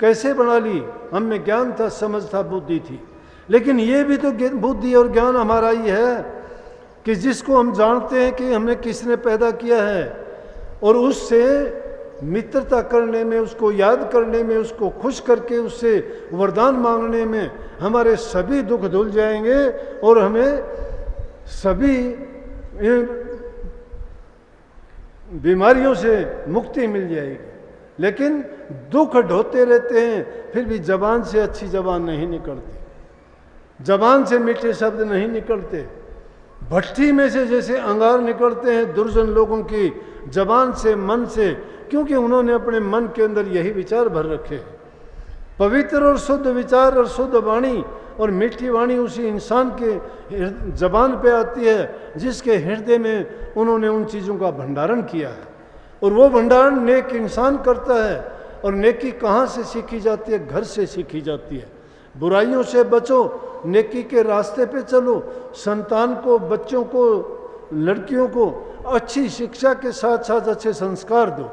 कैसे बना ली, हमें ज्ञान था, समझ था, बुद्धि थी, लेकिन ये भी तो बुद्धि और ज्ञान हमारा ही है कि जिसको हम जानते हैं कि हमने किसने पैदा किया है, और उससे मित्रता करने में, उसको याद करने में, उसको खुश करके उससे वरदान मांगने में हमारे सभी दुख धुल जाएंगे और हमें सभी बीमारियों से मुक्ति मिल जाएगी। लेकिन दुख ढोते रहते हैं, फिर भी जबान से अच्छी जबान नहीं निकलती, जबान से मीठे शब्द नहीं निकलते। भट्टी में से जैसे अंगार निकलते हैं दुर्जन लोगों की जबान से, मन से, क्योंकि उन्होंने अपने मन के अंदर यही विचार भर रखे हैं। पवित्र और शुद्ध विचार और शुद्ध वाणी और मीठी वाणी उसी इंसान के जबान पे आती है जिसके हृदय में उन्होंने उन चीज़ों का भंडारण किया है, और वो भंडारण नेक इंसान करता है। और नेकी कहाँ से सीखी जाती है? घर से सीखी जाती है। बुराइयों से बचो, नेकी के रास्ते पे चलो, संतान को, बच्चों को, लड़कियों को अच्छी शिक्षा के साथ साथ अच्छे संस्कार दो,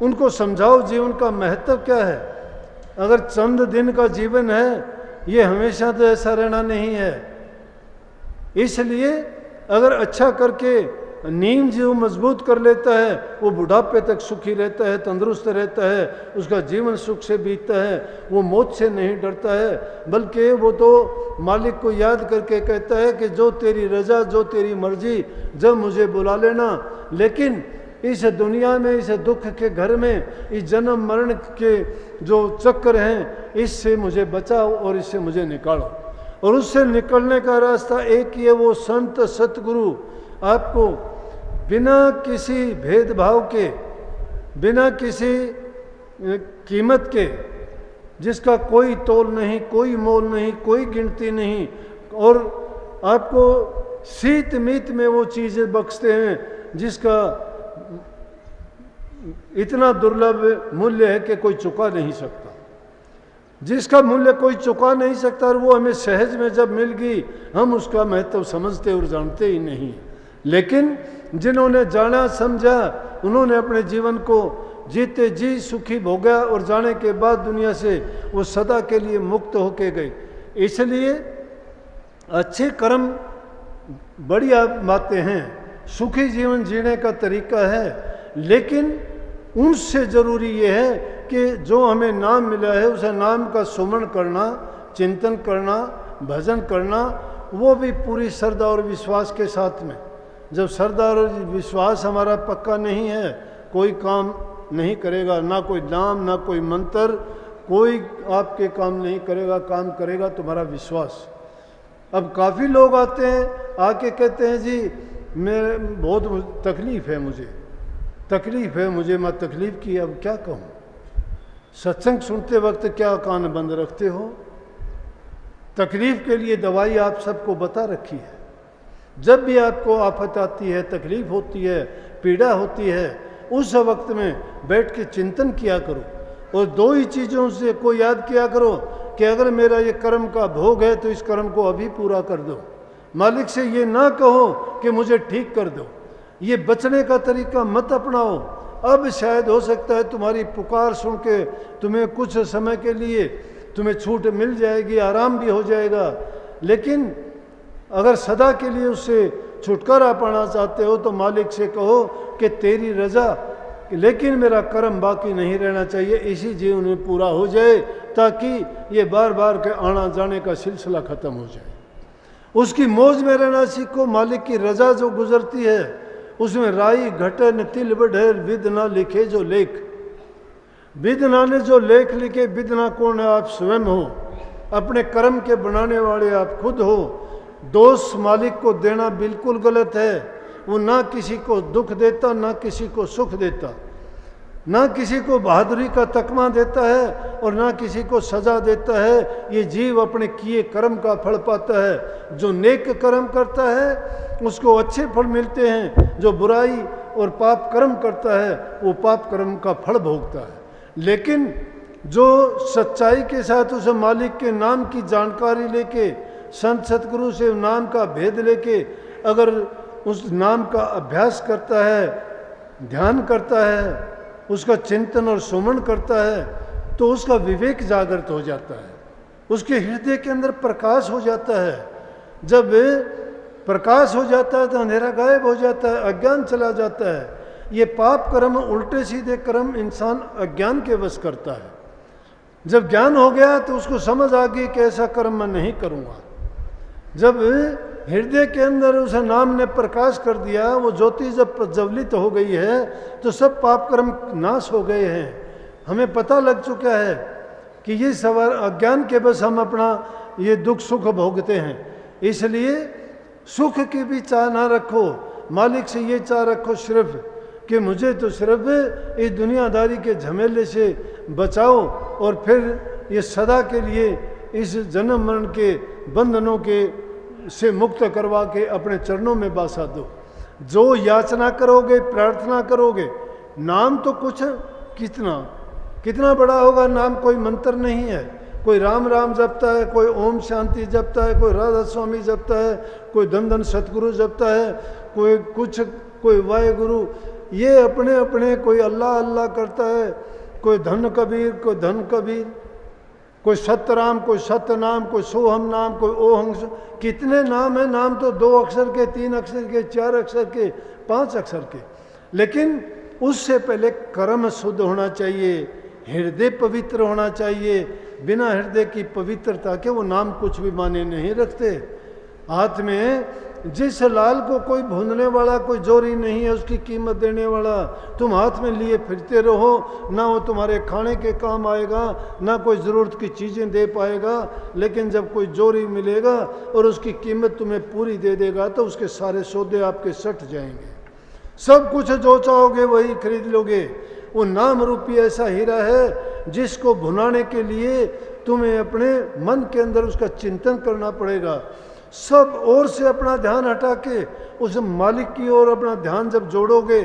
उनको समझाओ जीवन का महत्व क्या है। अगर चंद दिन का जीवन है, ये हमेशा तो ऐसा रहना नहीं है। इसलिए अगर अच्छा करके नींद जो मजबूत कर लेता है वो बुढ़ापे तक सुखी रहता है, तंदुरुस्त रहता है, उसका जीवन सुख से बीतता है, वो मौत से नहीं डरता है, बल्कि वो तो मालिक को याद करके कहता है कि जो तेरी रजा, जो तेरी मर्जी, जब मुझे बुला लेना। लेकिन इस दुनिया में, इस दुख के घर में, इस जन्म मरण के जो चक्र हैं, इससे मुझे बचाओ और इससे मुझे निकालो। और उससे निकलने का रास्ता एक ही है, वो संत सतगुरु आपको बिना किसी भेदभाव के बिना किसी कीमत के, जिसका कोई तोल नहीं, कोई मोल नहीं, कोई गिनती नहीं, और आपको शीत मीत में वो चीज़ें बख्शते हैं जिसका इतना दुर्लभ मूल्य है कि कोई चुका नहीं सकता, जिसका मूल्य कोई चुका नहीं सकता, और वो हमें सहज में जब मिल गई हम उसका महत्व समझते और जानते ही नहीं। लेकिन जिन्होंने जाना समझा, उन्होंने अपने जीवन को जीते जी सुखी भोगा और जाने के बाद दुनिया से वो सदा के लिए मुक्त होके गए। इसलिए अच्छे कर्म बढ़िया बातें हैं, सुखी जीवन जीने का तरीका है, लेकिन उनसे ज़रूरी ये है कि जो हमें नाम मिला है उस नाम का सुमरण करना, चिंतन करना, भजन करना, वो भी पूरी श्रद्धा और विश्वास के साथ में। जब श्रद्धा और विश्वास हमारा पक्का नहीं है, कोई काम नहीं करेगा, ना कोई नाम, ना कोई मंत्र, कोई आपके काम नहीं करेगा। काम करेगा तुम्हारा विश्वास। अब काफ़ी लोग आते हैं, आके कहते हैं जी मैं बहुत तकलीफ़ है, मुझे तकलीफ़ है, मुझे मैं तकलीफ़ की, अब क्या कहूँ। सत्संग सुनते वक्त क्या कान बंद रखते हो? तकलीफ़ के लिए दवाई आप सबको बता रखी है। जब भी आपको आफत आती है, तकलीफ़ होती है, पीड़ा होती है, उस वक्त में बैठ के चिंतन किया करो, और दो ही चीज़ों से को याद किया करो कि अगर मेरा ये कर्म का भोग है तो इस कर्म को अभी पूरा कर दो। मालिक से ये ना कहो कि मुझे ठीक कर दो। ये बचने का तरीका मत अपनाओ। अब शायद हो सकता है तुम्हारी पुकार सुन के तुम्हें कुछ समय के लिए तुम्हें छूट मिल जाएगी, आराम भी हो जाएगा, लेकिन अगर सदा के लिए उससे छुटकारा पाना चाहते हो तो मालिक से कहो कि तेरी रजा, लेकिन मेरा कर्म बाकी नहीं रहना चाहिए, इसी जीवन में पूरा हो जाए, ताकि ये बार बार के आना जाने का सिलसिला ख़त्म हो जाए। उसकी मौज में रहना सीखो। मालिक की रजा जो गुजरती है उसमें राई घटे न तिल बढ़े, विद ना लिखे जो लेख। विदना ने जो लेख लिखे, विदना कौन है? आप स्वयं हो, अपने कर्म के बनाने वाले आप खुद हो। दोष मालिक को देना बिल्कुल गलत है। वो ना किसी को दुख देता, ना किसी को सुख देता, ना किसी को बहादुरी का तकमा देता है और ना किसी को सजा देता है। ये जीव अपने किए कर्म का फल पाता है। जो नेक कर्म करता है उसको अच्छे फल मिलते हैं, जो बुराई और पाप कर्म करता है वो पाप कर्म का फल भोगता है। लेकिन जो सच्चाई के साथ उस मालिक के नाम की जानकारी लेके, संत सतगुरु से नाम का भेद लेके अगर उस नाम का अभ्यास करता है, ध्यान करता है, उसका चिंतन और सुमन करता है, तो उसका विवेक जागृत हो जाता है, उसके हृदय के अंदर प्रकाश हो जाता है। जब प्रकाश हो जाता है तो अंधेरा गायब हो जाता है, अज्ञान चला जाता है। ये पाप कर्म, उल्टे सीधे कर्म इंसान अज्ञान के वश करता है। जब ज्ञान हो गया तो उसको समझ आ गई कि ऐसा कर्म मैं नहीं करूँगा। जब हृदय के अंदर उस नाम ने प्रकाश कर दिया, वो ज्योति जब प्रज्वलित हो गई है तो सब पाप कर्म नाश हो गए हैं। हमें पता लग चुका है कि ये सवार अज्ञान के बस हम अपना ये दुख सुख भोगते हैं। इसलिए सुख की भी चाह ना रखो, मालिक से ये चाह रखो सिर्फ कि मुझे तो सिर्फ इस दुनियादारी के झमेले से बचाओ और फिर ये सदा के लिए इस जन्म मरण के बंधनों के से मुक्त करवा के अपने चरणों में बासा दो। जो याचना करोगे, प्रार्थना करोगे, नाम तो कुछ कितना बड़ा होगा। नाम कोई मंत्र नहीं है। कोई राम राम जपता है, कोई ओम शांति जपता है, कोई राधा स्वामी जपता है, कोई धन धन सतगुरु जपता है, कोई वाहेगुरु। ये अपने अपने, कोई अल्लाह अल्लाह करता है, कोई धन कबीर, कोई धन कबीर, कोई सत्यराम, कोई सत्य नाम, कोई सोहम नाम, कोई ओहंग। कितने नाम है। नाम तो 2 अक्षर के, 3 अक्षर के, 4 अक्षर के, 5 अक्षर के। लेकिन उससे पहले कर्म शुद्ध होना चाहिए, हृदय पवित्र होना चाहिए। बिना हृदय की पवित्रता के वो नाम कुछ भी माने नहीं रखते। हाथ में जिस लाल को कोई भूनने वाला, कोई जोरी नहीं है उसकी कीमत देने वाला, तुम हाथ में लिए फिरते रहो, ना वो तुम्हारे खाने के काम आएगा, ना कोई ज़रूरत की चीज़ें दे पाएगा। लेकिन जब कोई जोरी मिलेगा और उसकी कीमत तुम्हें पूरी दे देगा तो उसके सारे सौदे आपके सट जाएंगे। सब कुछ जो चाहोगे वही खरीद लोगे। वो नाम रूपी ऐसा हीरा है जिसको भुनाने के लिए तुम्हें अपने मन के अंदर उसका चिंतन करना पड़ेगा। सब ओर से अपना ध्यान हटा के उस मालिक की ओर अपना ध्यान जब जोड़ोगे,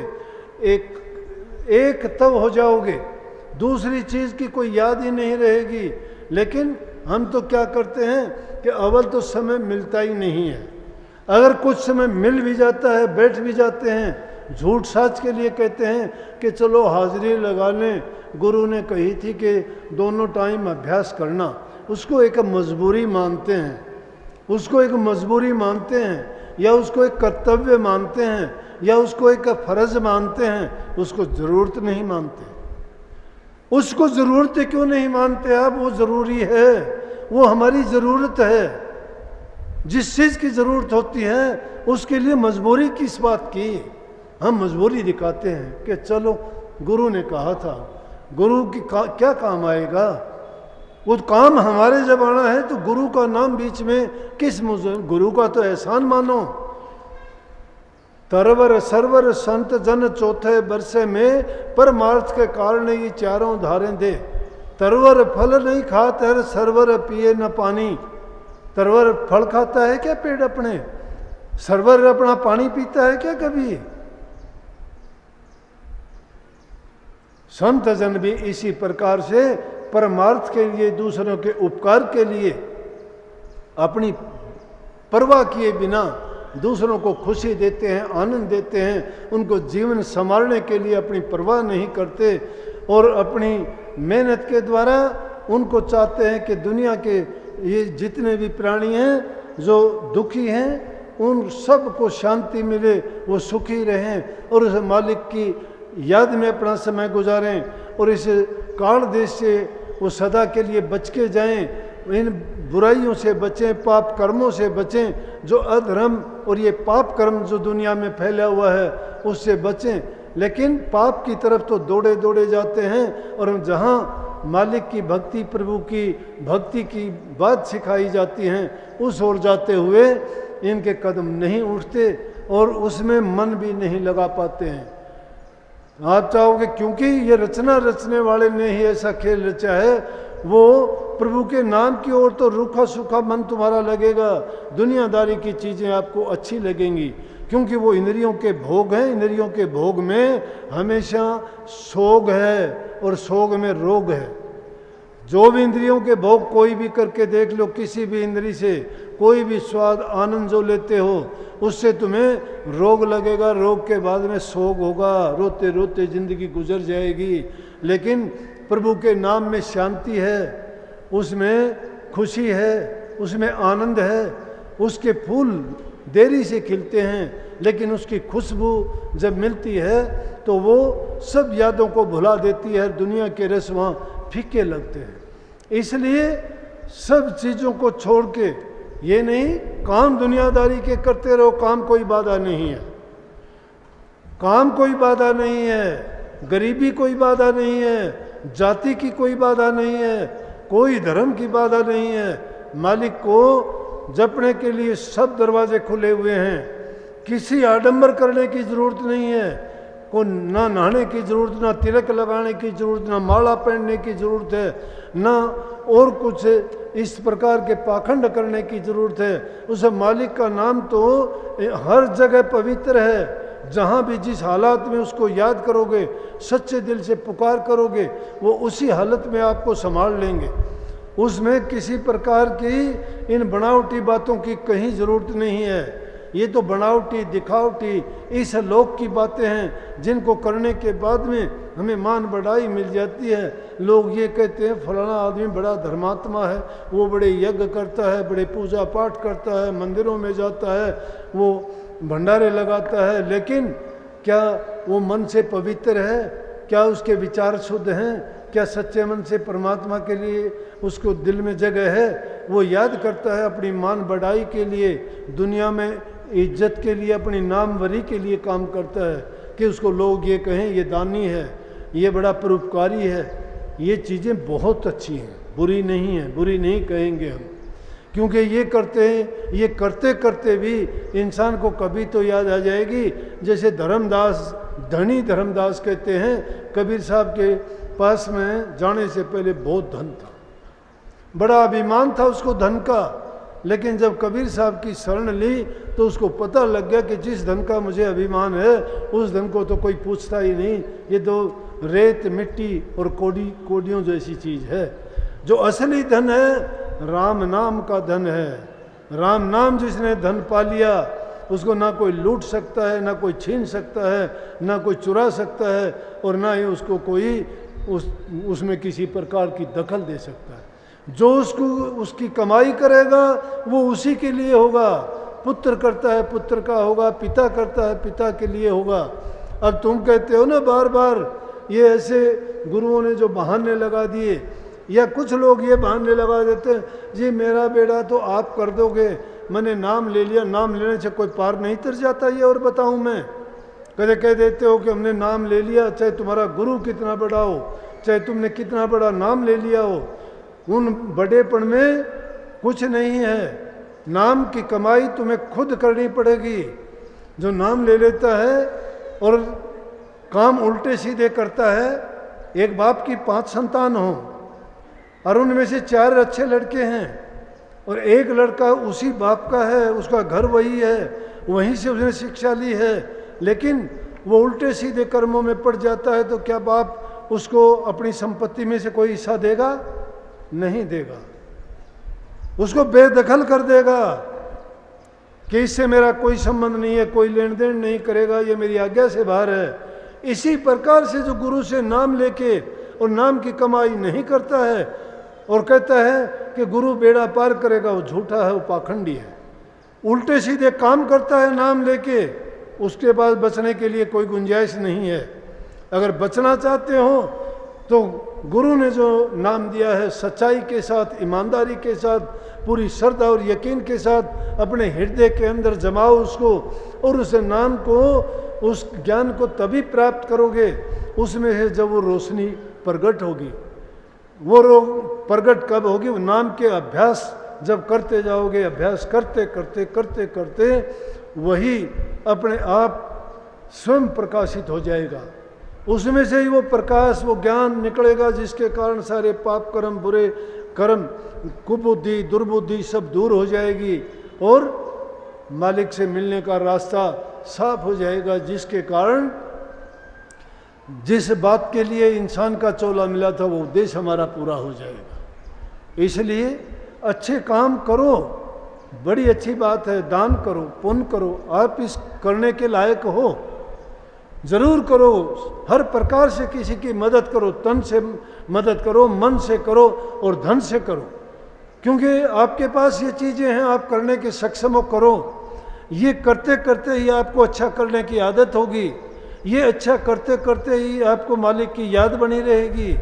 एक तब हो जाओगे, दूसरी चीज़ की कोई याद ही नहीं रहेगी। लेकिन हम तो क्या करते हैं कि अव्वल तो समय मिलता ही नहीं है। अगर कुछ समय मिल भी जाता है, बैठ भी जाते हैं, झूठ साच के लिए कहते हैं कि चलो हाजिरी लगा लें, गुरु ने कही थी कि दोनों टाइम अभ्यास करना, उसको एक मजबूरी मानते हैं, उसको एक मजबूरी मानते हैं, या उसको एक कर्तव्य मानते हैं, या उसको एक फर्ज मानते हैं, उसको ज़रूरत नहीं मानते। उसको ज़रूरत क्यों नहीं मानते आप? वो ज़रूरी है, वो हमारी ज़रूरत है। जिस चीज़ की ज़रूरत होती है उसके लिए मजबूरी किस बात की? हम मजबूरी दिखाते हैं कि चलो गुरु ने कहा था, गुरु की क्या काम आएगा? वो काम हमारे जब आना है तो गुरु का नाम बीच में किस गुरु का तो एहसान मानो। तरवर सरवर संत जन चौथे बरसे में परमार्थ के कारण ये चारों धारें दे। तरवर फल नहीं खाते हर सरवर पिए न पानी। तरवर फल खाता है क्या पेड़ अपने? सरवर अपना पानी पीता है क्या कभी? संत जन भी इसी प्रकार से परमार्थ के लिए, दूसरों के उपकार के लिए अपनी परवाह किए बिना दूसरों को खुशी देते हैं, आनंद देते हैं, उनको जीवन संभालने के लिए अपनी परवाह नहीं करते और अपनी मेहनत के द्वारा उनको चाहते हैं कि दुनिया के ये जितने भी प्राणी हैं जो दुखी हैं उन सब को शांति मिले, वो सुखी रहें और उस मालिक की याद में अपना समय गुजारें और इस काल देश से वो सदा के लिए बच के जाएं, इन बुराइयों से बचें, पाप कर्मों से बचें, जो अधर्म और ये पाप कर्म जो दुनिया में फैला हुआ है उससे बचें। लेकिन पाप की तरफ तो दौड़े दौड़े जाते हैं और हम जहाँ मालिक की भक्ति, प्रभु की भक्ति की बात सिखाई जाती हैं उस ओर जाते हुए इनके कदम नहीं उठते और उसमें मन भी नहीं लगा पाते हैं। आप चाहोगे क्योंकि ये रचना रचने वाले ने ही ऐसा खेल रचा है, वो प्रभु के नाम की ओर तो रूखा सूखा मन तुम्हारा लगेगा, दुनियादारी की चीज़ें आपको अच्छी लगेंगी क्योंकि वो इंद्रियों के भोग हैं। इंद्रियों के भोग में हमेशा सोग है और सोग में रोग है। जो भी इंद्रियों के भोग कोई भी करके देख लो, किसी भी इंद्री से कोई भी स्वाद आनंद जो लेते हो उससे तुम्हें रोग लगेगा, रोग के बाद में सोग होगा, रोते रोते जिंदगी गुजर जाएगी। लेकिन प्रभु के नाम में शांति है, उसमें खुशी है, उसमें आनंद है। उसके फूल देरी से खिलते हैं लेकिन उसकी खुशबू जब मिलती है तो वो सब यादों को भुला देती है, दुनिया के रस वहाँ फीके लगते हैं। इसलिए सब चीज़ों को छोड़ के, ये नहीं काम दुनियादारी के करते रहो, काम कोई बाधा नहीं है, काम कोई बाधा नहीं है, गरीबी कोई बाधा नहीं है, जाति की कोई बाधा नहीं है, कोई धर्म की बाधा नहीं है। मालिक को जपने के लिए सब दरवाजे खुले हुए हैं, किसी आडंबर करने की ज़रूरत नहीं है, को ना नहाने की ज़रूरत, ना तिलक लगाने की ज़रूरत, ना माला पहनने की ज़रूरत है, ना और कुछ इस प्रकार के पाखंड करने की ज़रूरत है। उस मालिक का नाम तो हर जगह पवित्र है। जहाँ भी जिस हालात में उसको याद करोगे, सच्चे दिल से पुकार करोगे, वो उसी हालत में आपको संभाल लेंगे। उसमें किसी प्रकार की इन बनावटी बातों की कहीं ज़रूरत नहीं है। ये तो बनावटी दिखावटी इस लोक की बातें हैं जिनको करने के बाद में हमें मान बढ़ाई मिल जाती है। लोग ये कहते हैं फलाना आदमी बड़ा धर्मात्मा है, वो बड़े यज्ञ करता है, बड़े पूजा पाठ करता है, मंदिरों में जाता है, वो भंडारे लगाता है, लेकिन क्या वो मन से पवित्र है? क्या उसके विचार शुद्ध हैं? क्या सच्चे मन से परमात्मा के लिए उसको दिल में जगह है? वो याद करता है अपनी मान बढ़ाई के लिए, दुनिया में इज्जत के लिए, अपनी नामवरी के लिए काम करता है कि उसको लोग ये कहें ये दानी है, ये बड़ा परोपकारी है। ये चीज़ें बहुत अच्छी हैं, बुरी नहीं है, बुरी नहीं कहेंगे हम, क्योंकि ये करते हैं, ये करते करते भी इंसान को कभी तो याद आ जाएगी। जैसे धर्मदास, धनी धर्मदास कहते हैं, कबीर साहब के पास में जाने से पहले बहुत धन था, बड़ा अभिमान था उसको धन का, लेकिन जब कबीर साहब की शरण ली तो उसको पता लग गया कि जिस धन का मुझे अभिमान है उस धन को तो कोई पूछता ही नहीं, ये तो रेत मिट्टी और कोडियों जैसी चीज़ है। जो असली धन है राम नाम का धन है। राम नाम जिसने धन पा लिया उसको ना कोई लूट सकता है, ना कोई छीन सकता है, ना कोई चुरा सकता है, और ना ही उसको कोई उसमें किसी प्रकार की दखल दे सकता है। जो उसकी कमाई करेगा वो उसी के लिए होगा। पुत्र करता है पुत्र का होगा, पिता करता है पिता के लिए होगा। अब तुम कहते हो ना बार बार, ये ऐसे गुरुओं ने जो बहाने लगा दिए, या कुछ लोग ये बहाने लगा देते हैं, जी मेरा बेड़ा तो आप कर दोगे, मैंने नाम ले लिया, नाम लेने से कोई पार नहीं तर जाता, ये और बताऊं मैं। कदे कह देते हो कि हमने नाम ले लिया, चाहे तुम्हारा गुरु कितना बड़ा हो, चाहे तुमने कितना बड़ा नाम ले लिया हो, उन बड़ेपन में कुछ नहीं है। नाम की कमाई तुम्हें खुद करनी पड़ेगी। जो नाम ले लेता है और काम उल्टे सीधे करता है, एक बाप की 5 संतान हो और उनमें से 4 अच्छे लड़के हैं और एक लड़का उसी बाप का है, उसका घर वही है, वहीं से उसने शिक्षा ली है, लेकिन वो उल्टे सीधे कर्मों में पड़ जाता है, तो क्या बाप उसको अपनी संपत्ति में से कोई हिस्सा देगा? नहीं देगा। उसको बेदखल कर देगा कि इससे मेरा कोई संबंध नहीं है, कोई लेन देन नहीं करेगा, ये मेरी आज्ञा से बाहर है। इसी प्रकार से जो गुरु से नाम लेके और नाम की कमाई नहीं करता है और कहता है कि गुरु बेड़ा पार करेगा, वो झूठा है, वो पाखंडी है। उल्टे सीधे काम करता है नाम लेके, उसके बाद बचने के लिए कोई गुंजाइश नहीं है। अगर बचना चाहते हो तो गुरु ने जो नाम दिया है सच्चाई के साथ, ईमानदारी के साथ, पूरी श्रद्धा और यकीन के साथ अपने हृदय के अंदर जमाओ उसको, और उस नाम को, उस ज्ञान को तभी प्राप्त करोगे उसमें है जब वो रोशनी प्रकट होगी। वो प्रकट कब होगी? वो नाम के अभ्यास जब करते जाओगे, अभ्यास करते करते करते करते वही अपने आप स्वयं प्रकाशित हो जाएगा। उसमें से ही वो प्रकाश, वो ज्ञान निकलेगा जिसके कारण सारे पाप कर्म, बुरे कर्म, कुबुद्धि, दुर्बुद्धि सब दूर हो जाएगी और मालिक से मिलने का रास्ता साफ हो जाएगा, जिसके कारण जिस बात के लिए इंसान का चोला मिला था वो उद्देश्य हमारा पूरा हो जाएगा। इसलिए अच्छे काम करो, बड़ी अच्छी बात है, दान करो, पुण्य करो, आप इस करने के लायक हो, जरूर करो। हर प्रकार से किसी की मदद करो, तन से मदद करो, मन से करो और धन से करो, क्योंकि आपके पास ये चीज़ें हैं, आप करने के सक्षम हो, करो। ये करते करते ही आपको अच्छा करने की आदत होगी, ये अच्छा करते करते ही आपको मालिक की याद बनी रहेगी,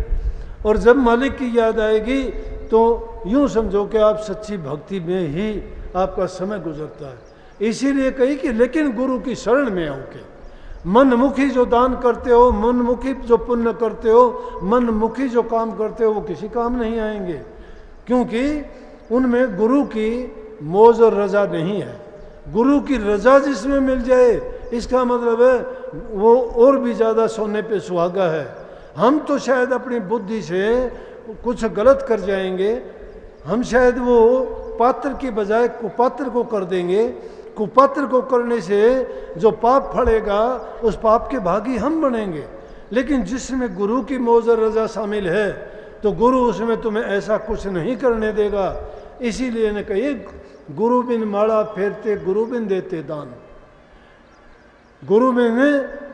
और जब मालिक की याद आएगी तो यूँ समझो कि आप सच्ची भक्ति में ही आपका समय गुजरता है। इसीलिए कही कि लेकिन गुरु की शरण में आओ के मनमुखी जो दान करते हो, मनमुखी जो पुण्य करते हो, मनमुखी जो काम करते हो, वो किसी काम नहीं आएंगे, क्योंकि उनमें गुरु की मौज और रजा नहीं है। गुरु की रजा जिसमें मिल जाए, इसका मतलब है वो और भी ज़्यादा सोने पे सुहागा है। हम तो शायद अपनी बुद्धि से कुछ गलत कर जाएंगे, हम शायद वो पात्र की बजाय कुपात्र को कर देंगे। कुपात्र को करने से जो पाप फड़ेगा उस पाप के भागी हम बनेंगे, लेकिन जिसमें गुरु की मौज और रजा शामिल है तो गुरु उसमें तुम्हें ऐसा कुछ नहीं करने देगा। इसीलिए ने कही गुरु बिन माला फेरते, गुरु बिन देते दान। गुरु बिन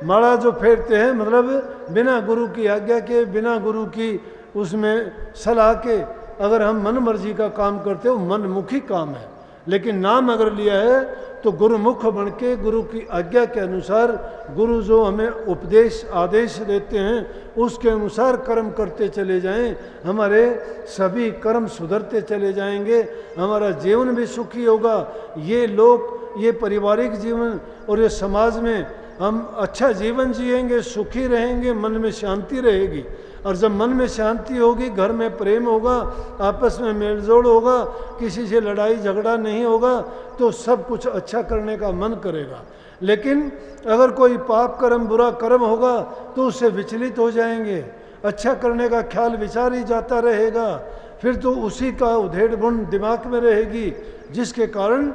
माला जो फेरते हैं, मतलब बिना गुरु की आज्ञा के, बिना गुरु की उसमें सलाह के अगर हम मन मर्जी का काम करते हो, मनमुखी काम है। लेकिन नाम अगर लिया है तो गुरुमुख बन के गुरु की आज्ञा के अनुसार, गुरु जो हमें उपदेश आदेश देते हैं उसके अनुसार कर्म करते चले जाएं, हमारे सभी कर्म सुधरते चले जाएंगे, हमारा जीवन भी सुखी होगा। ये लोक, ये पारिवारिक जीवन और ये समाज में हम अच्छा जीवन जिएंगे, सुखी रहेंगे, मन में शांति रहेगी। और जब मन में शांति होगी, घर में प्रेम होगा, आपस में मेलजोल होगा, किसी से लड़ाई झगड़ा नहीं होगा, तो सब कुछ अच्छा करने का मन करेगा। लेकिन अगर कोई पाप कर्म, बुरा कर्म होगा तो उससे विचलित हो जाएंगे, अच्छा करने का ख्याल विचार ही जाता रहेगा, फिर तो उसी का उधेड़ बुन दिमाग में रहेगी, जिसके कारण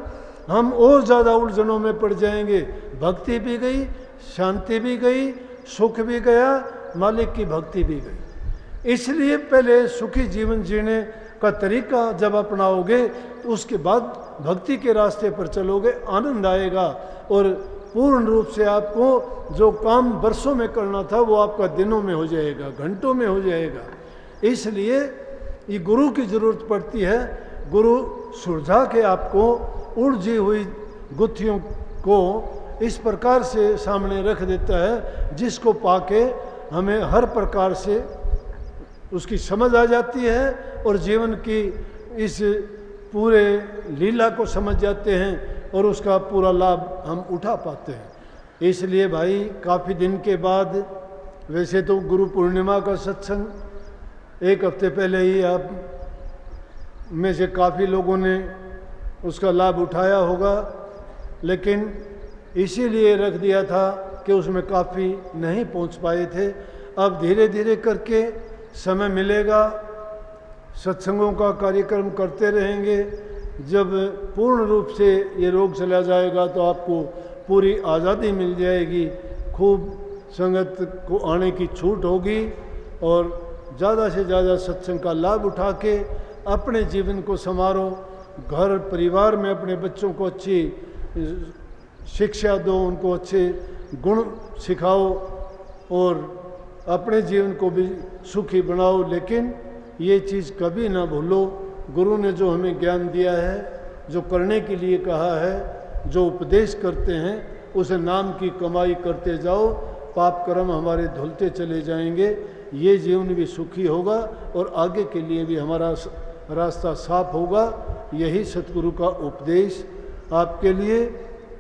हम और ज़्यादा उलझनों में पड़ जाएंगे। भक्ति भी गई, शांति भी गई, सुख भी गया, मालिक की भक्ति भी गई। इसलिए पहले सुखी जीवन जीने का तरीका जब अपनाओगे तो उसके बाद भक्ति के रास्ते पर चलोगे, आनंद आएगा और पूर्ण रूप से आपको जो काम बरसों में करना था वो आपका दिनों में हो जाएगा, घंटों में हो जाएगा। इसलिए ये गुरु की ज़रूरत पड़ती है। गुरु सुलझा के आपको उलझी हुई गुत्थियों को इस प्रकार से सामने रख देता है, जिसको पाके हमें हर प्रकार से उसकी समझ आ जाती है और जीवन की इस पूरे लीला को समझ जाते हैं और उसका पूरा लाभ हम उठा पाते हैं। इसलिए भाई काफ़ी दिन के बाद, वैसे तो गुरु पूर्णिमा का सत्संग 1 हफ्ते पहले ही आप में से काफ़ी लोगों ने उसका लाभ उठाया होगा, लेकिन इसीलिए रख दिया था कि उसमें काफ़ी नहीं पहुंच पाए थे। अब धीरे धीरे करके समय मिलेगा, सत्संगों का कार्यक्रम करते रहेंगे। जब पूर्ण रूप से ये रोग चला जाएगा तो आपको पूरी आज़ादी मिल जाएगी, खूब संगत को आने की छूट होगी और ज़्यादा से ज़्यादा सत्संग का लाभ उठा के अपने जीवन को संवारो। घर परिवार में अपने बच्चों को अच्छी शिक्षा दो, उनको अच्छे गुण सिखाओ और अपने जीवन को भी सुखी बनाओ। लेकिन ये चीज़ कभी ना भूलो, गुरु ने जो हमें ज्ञान दिया है, जो करने के लिए कहा है, जो उपदेश करते हैं, उसे नाम की कमाई करते जाओ, पाप कर्म हमारे धुलते चले जाएंगे, ये जीवन भी सुखी होगा और आगे के लिए भी हमारा रास्ता साफ होगा। यही सतगुरु का उपदेश आपके लिए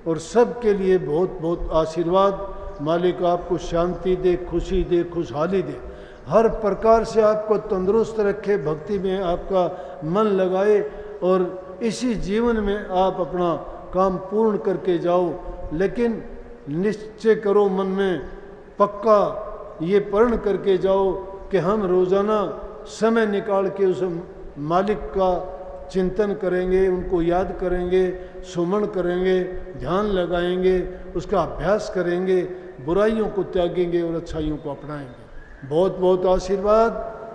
और सब के लिए बहुत बहुत आशीर्वाद। मालिक आपको शांति दे, खुशी दे, खुशहाली दे, हर प्रकार से आपको तंदुरुस्त रखे, भक्ति में आपका मन लगाए और इसी जीवन में आप अपना काम पूर्ण करके जाओ। लेकिन निश्चय करो मन में, पक्का ये प्रण करके जाओ कि हम रोज़ाना समय निकाल के उस मालिक का चिंतन करेंगे, उनको याद करेंगे, सुमन करेंगे, ध्यान लगाएंगे, उसका अभ्यास करेंगे, बुराइयों को त्यागेंगे और अच्छाइयों को अपनाएंगे। बहुत बहुत आशीर्वाद।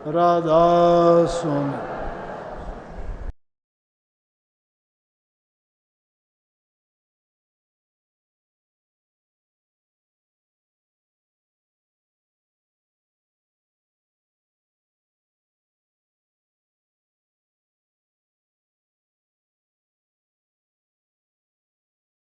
राधा स्वामी।